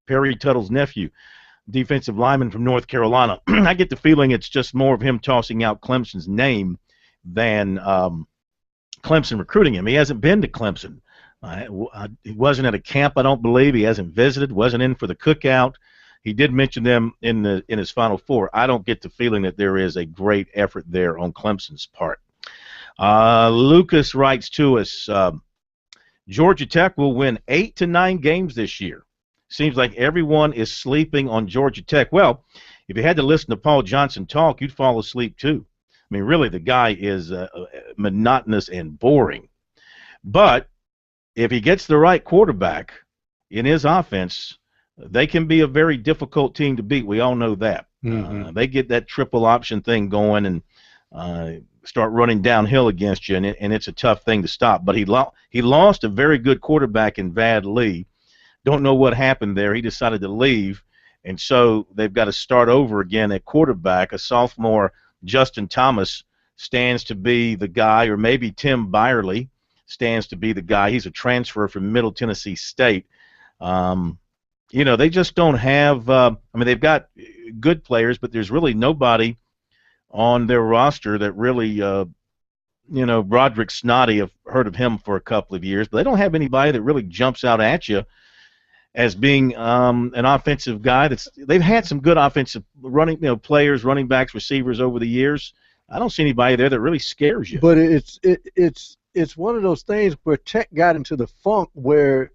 Perry Tuttle's nephew, defensive lineman from North Carolina? I get the feeling it's just more of him tossing out Clemson's name than Clemson recruiting him. He hasn't been to Clemson. He wasn't at a camp, I don't believe. He hasn't visited, wasn't in for the cookout. He did mention them in his Final Four. I don't get the feeling that there is a great effort there on Clemson's part. Lucas writes to us, Georgia Tech will win 8 to 9 games this year. Seems like everyone is sleeping on Georgia Tech. Well, if you had to listen to Paul Johnson talk, you'd fall asleep too. I mean, really, the guy is monotonous and boring. But if he gets the right quarterback in his offense, they can be a very difficult team to beat. We all know that. Mm-hmm. They get that triple option thing going and start running downhill against you, and it's a tough thing to stop. But he lost a very good quarterback in Vad Lee. Don't know what happened there. He decided to leave, and so they've got to start over again at quarterback. A sophomore, Justin Thomas, stands to be the guy, or maybe Tim Byerly stands to be the guy. He's a transfer from Middle Tennessee State. They just don't have they've got good players, but there's really nobody on their roster that really, Broderick Snoddy, I've heard of him for a couple of years, but they don't have anybody that really jumps out at you as being an offensive guy. They've had some good offensive players, running backs, receivers over the years. I don't see anybody there that really scares you. But it's one of those things where Tech got into the funk where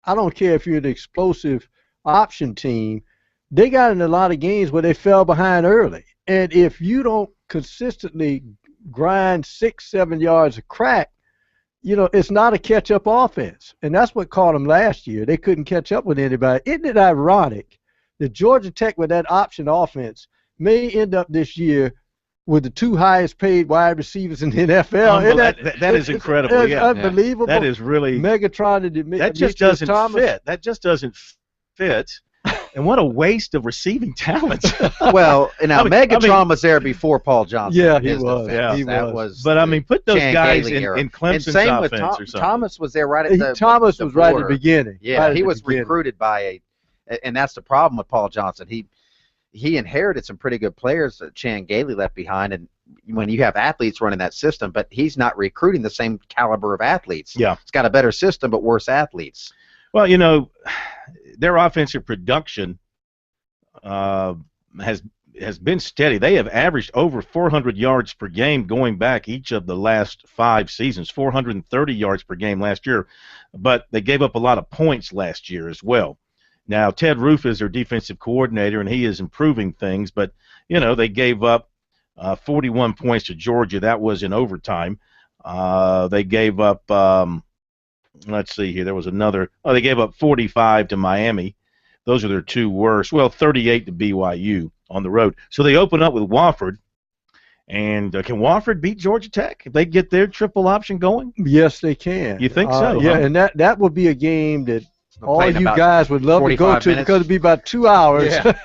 I don't care if you're the explosive option team, they got in a lot of games where they fell behind early. And if you don't consistently grind 6-7 yards of crack, it's not a catch-up offense. And that's what caught them last year. They couldn't catch up with anybody. Isn't it ironic that Georgia Tech with that option offense may end up this year with the 2 highest paid wide receivers in the NFL? That is incredible. It's unbelievable. That is really Megatron. That just doesn't fit. That just doesn't fit. And what a waste of receiving talent. Well, Megatron was there before Paul Johnson. Yeah, he was. He was. But put those guys in Clemson's and same offense with or something. Thomas was there right at the Thomas was right at border. the beginning. Yeah, he was recruited by and that's the problem with Paul Johnson. He inherited some pretty good players that Chan Gailey left behind, and when you have athletes running that system, but he's not recruiting the same caliber of athletes. Yeah. It's got a better system, but worse athletes. Well, their offensive production has has been steady. They have averaged over 400 yards per game going back each of the last 5 seasons, 430 yards per game last year, but they gave up a lot of points last year as well. Now, Ted Roof is their defensive coordinator, and he is improving things, but, they gave up 41 points to Georgia. That was in overtime. They gave up, let's see here, there was another, they gave up 45 to Miami. Those are their 2 worst. Well, 38 to BYU on the road. So they open up with Wofford. And can Wofford beat Georgia Tech if they get their triple option going? Yes, they can. You think so? Yeah, huh? and that would be a game that all in you about guys would love to go 45 to minutes. because it'd be about 2 hours. Yeah.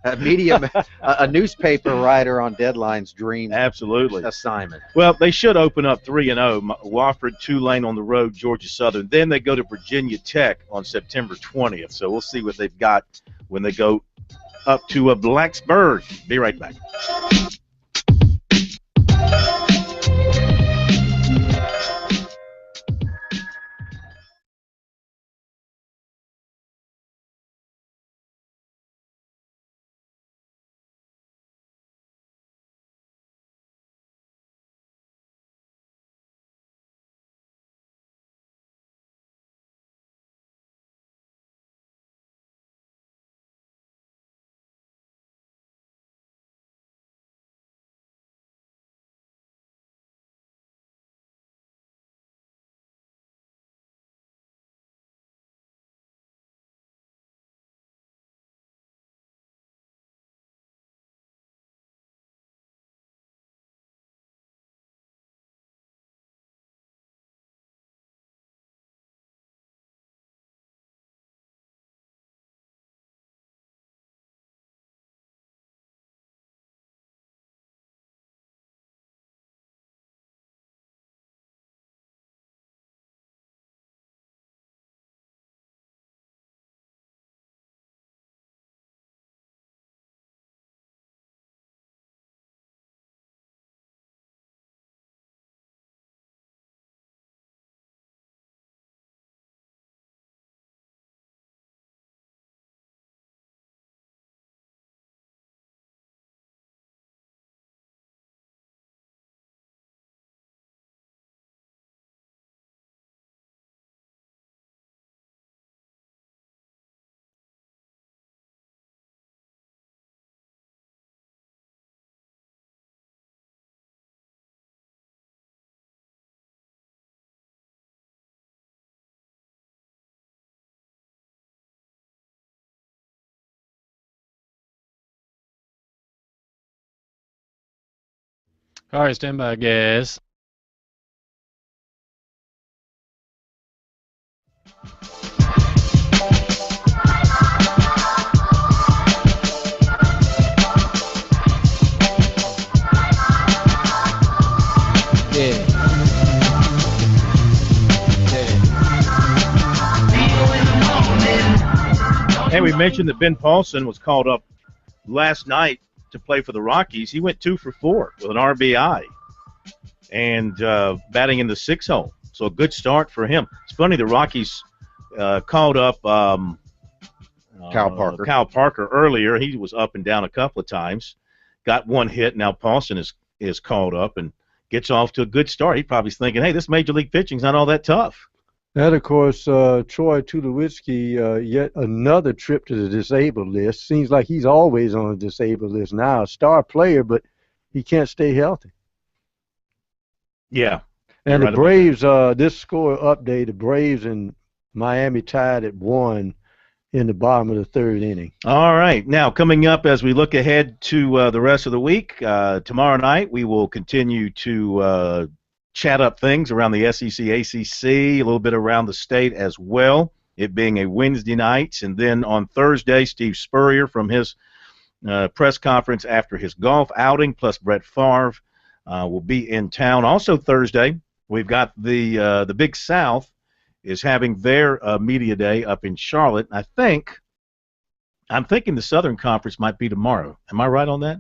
A newspaper writer on Deadline's dream Absolutely. assignment. Well, they should open up 3-0. Wofford, Tulane on the road, Georgia Southern. Then they go to Virginia Tech on September 20th. So we'll see what they've got when they go up to Blacksburg. Be right back. All right, stand by, guys. Hey, we mentioned that Ben Paulson was called up last night to play for the Rockies. He went 2 for 4 with an RBI and batting in the 6 hole. So a good start for him. It's funny, the Rockies called up Cal Parker earlier. He was up and down a couple of times. Got 1 hit. Now Paulson is called up and gets off to a good start. He probably thinking, hey, this major league pitching's not all that tough. And, of course, Troy Tulowitzki, yet another trip to the disabled list. Seems like he's always on the disabled list now. A star player, but he can't stay healthy. Yeah. And the Braves, this score update, the Braves and Miami tied at 1 in the bottom of the 3rd inning. All right. Now, coming up as we look ahead to the rest of the week, tomorrow night we will continue to chat up things around the SEC, ACC, a little bit around the state as well, it being a Wednesday night. And then on Thursday, Steve Spurrier from his press conference after his golf outing, plus Brett Favre will be in town. Also Thursday, we've got the Big South is having their media day up in Charlotte. I'm thinking the Southern Conference might be tomorrow. Am I right on that?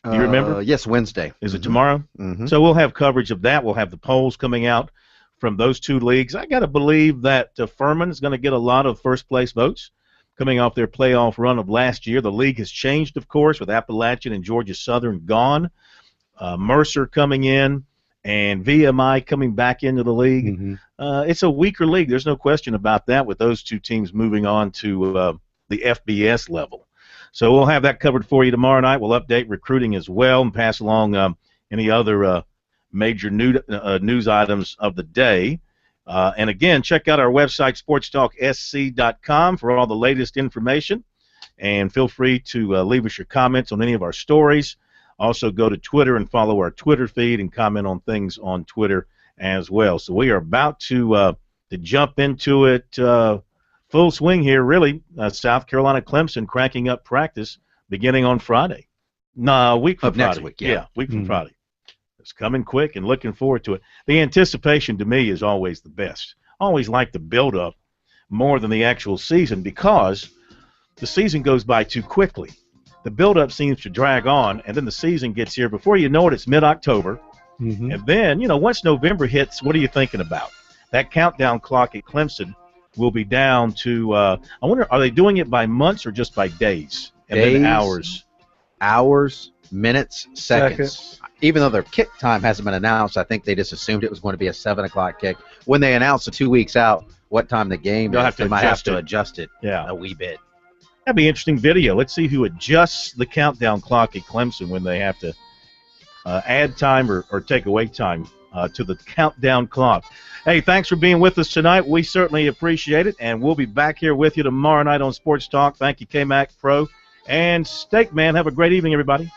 Do you remember? Yes, Wednesday. Is it tomorrow? Mm-hmm. So we'll have coverage of that. We'll have the polls coming out from those 2 leagues. I got to believe that Furman is going to get a lot of first-place votes coming off their playoff run of last year. The league has changed, of course, with Appalachian and Georgia Southern gone. Mercer coming in, and VMI coming back into the league. It's a weaker league. There's no question about that, with those two teams moving on to the FBS level. So we'll have that covered for you tomorrow night. We'll update recruiting as well and pass along any other major news items of the day. And again, check out our website, sportstalksc.com, for all the latest information. And feel free to leave us your comments on any of our stories. Also, go to Twitter and follow our Twitter feed and comment on things on Twitter as well. So we are about to jump into it full swing here, really. South Carolina Clemson cranking up practice beginning on Friday. No, a week from Friday. Next week, yeah. Week from Friday. It's coming quick and looking forward to it. The anticipation to me is always the best. I always like the build-up more than the actual season because the season goes by too quickly. The build-up seems to drag on, and then the season gets here. Before you know it, it's mid-October. And then, once November hits, what are you thinking about? That countdown clock at Clemson will be down to, I wonder, are they doing it by months or just by days? And Days, then hours. Hours, minutes, seconds. Even though their kick time hasn't been announced, I think they just assumed it was going to be a 7 o'clock kick. When they announce the 2 weeks out what time the game is, they might have to adjust it a wee bit. That'd be an interesting video. Let's see who adjusts the countdown clock at Clemson when they have to add time or take away time to the countdown clock. Hey, thanks for being with us tonight. We certainly appreciate it, and we'll be back here with you tomorrow night on Sports Talk. Thank you, K-Mac Pro and Steak Man. Have a great evening, everybody.